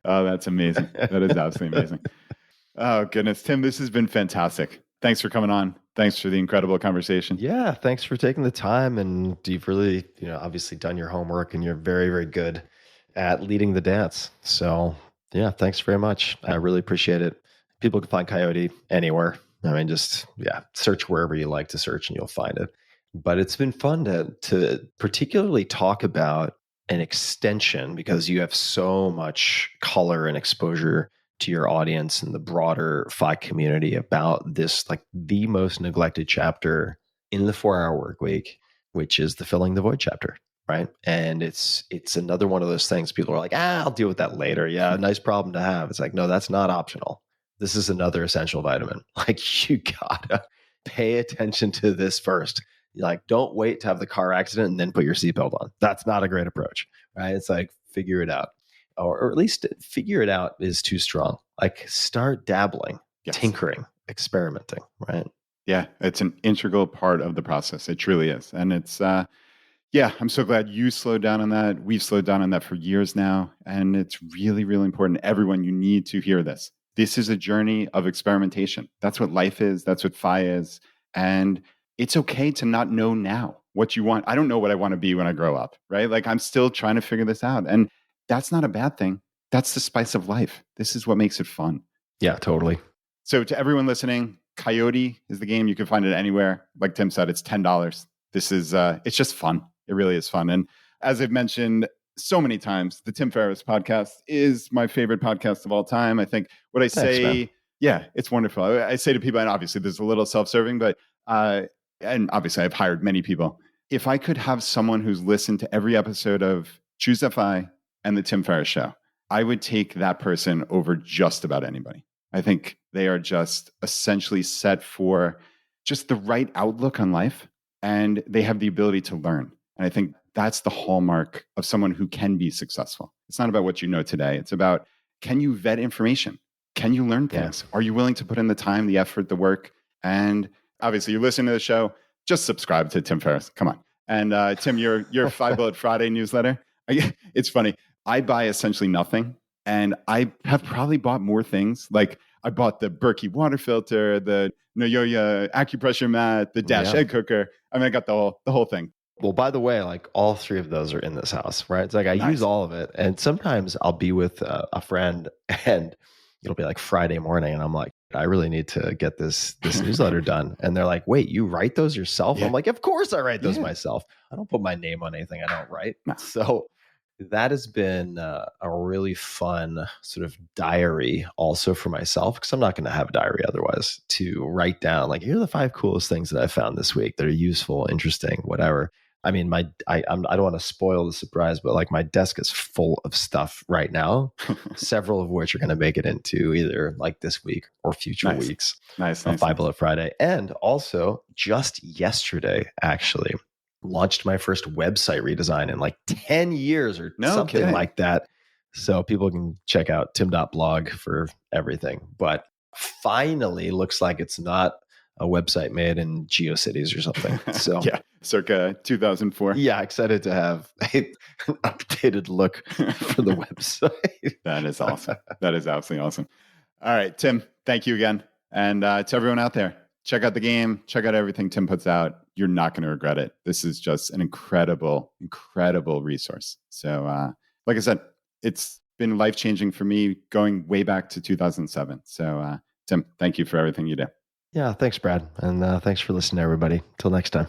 Oh, that's amazing. That is absolutely amazing. Oh, goodness. Tim, this has been fantastic. Thanks for coming on. Thanks for the incredible conversation. Yeah, thanks for taking the time. And you've really, obviously done your homework, and you're very, very good at leading the dance. So, yeah, thanks very much. I really appreciate it. People can find Coyote anywhere. I mean, just, search wherever you like to search and you'll find it. But it's been fun to particularly talk about an extension because you have so much color and exposure to your audience and the broader FI community about this, like the most neglected chapter in the 4-Hour Workweek, which is the filling the void chapter, right? And it's another one of those things people are like, I'll deal with that later. Yeah, nice problem to have. It's like, no, that's not optional. This is another essential vitamin. Like, you gotta pay attention to this first. Like, don't wait to have the car accident and then put your seatbelt on. That's not a great approach, right? It's like, figure it out. Or at least figure it out is too strong. Like, start dabbling, tinkering, experimenting, right? Yeah, it's an integral part of the process. It truly is. And it's, I'm so glad you slowed down on that. We've slowed down on that for years now. And it's really, really important. Everyone, you need to hear this. This is a journey of experimentation. That's what life is. That's what FI is. And it's okay to not know now what you want. I don't know what I want to be when I grow up, right? Like, I'm still trying to figure this out. And that's not a bad thing. That's the spice of life. This is what makes it fun. Yeah, totally. So to everyone listening, Coyote is the game. You can find it anywhere. Like Tim said, it's $10. This is, it's just fun. It really is fun. And as I've mentioned so many times, the Tim Ferriss podcast is my favorite podcast of all time. I think what I say, it's wonderful. I say to people, and obviously this is a little self-serving, but, and obviously I've hired many people. If I could have someone who's listened to every episode of ChooseFI and the Tim Ferriss Show, I would take that person over just about anybody. I think they are just essentially set for just the right outlook on life, and they have the ability to learn. And I think that's the hallmark of someone who can be successful. It's not about what you know today. It's about, can you vet information? Can you learn things? Are you willing to put in the time, the effort, the work? And obviously, you're listening to the show, just subscribe to Tim Ferriss. Come on. And Tim, your 5 Bullet Friday newsletter, it's funny. I buy essentially nothing, and I have probably bought more things. Like, I bought the Berkey water filter, the Noyoya acupressure mat, the Dash egg cooker. I mean, I got the whole thing. Well, by the way, like, all 3 of those are in this house, right? It's like I use all of it. And sometimes I'll be with a friend and it'll be like Friday morning, and I'm like, I really need to get this newsletter done. And they're like, wait, you write those yourself? I'm like, of course I write those myself. I don't put my name on anything I don't write. So That has been a really fun sort of diary also for myself, because I'm not going to have a diary otherwise, to write down like, here are the 5 coolest things that I found this week that are useful, interesting, whatever. I mean, I don't want to spoil the surprise, but like my desk is full of stuff right now, several of which are going to make it into either like this week or future weeks of Five Bullet Friday. And also just yesterday, actually, launched my first website redesign in like 10 years or something like that. So people can check out tim.blog for everything. But finally, looks like it's not a website made in GeoCities or something. So yeah, circa 2004. Yeah, excited to have an updated look for the website. That is awesome. That is absolutely awesome. All right, Tim, thank you again. And to everyone out there, check out the game, check out everything Tim puts out. You're not going to regret it. This is just an incredible, incredible resource. So, like I said, it's been life-changing for me going way back to 2007. So, Tim, thank you for everything you do. Yeah, thanks, Brad. And thanks for listening, everybody. Till next time.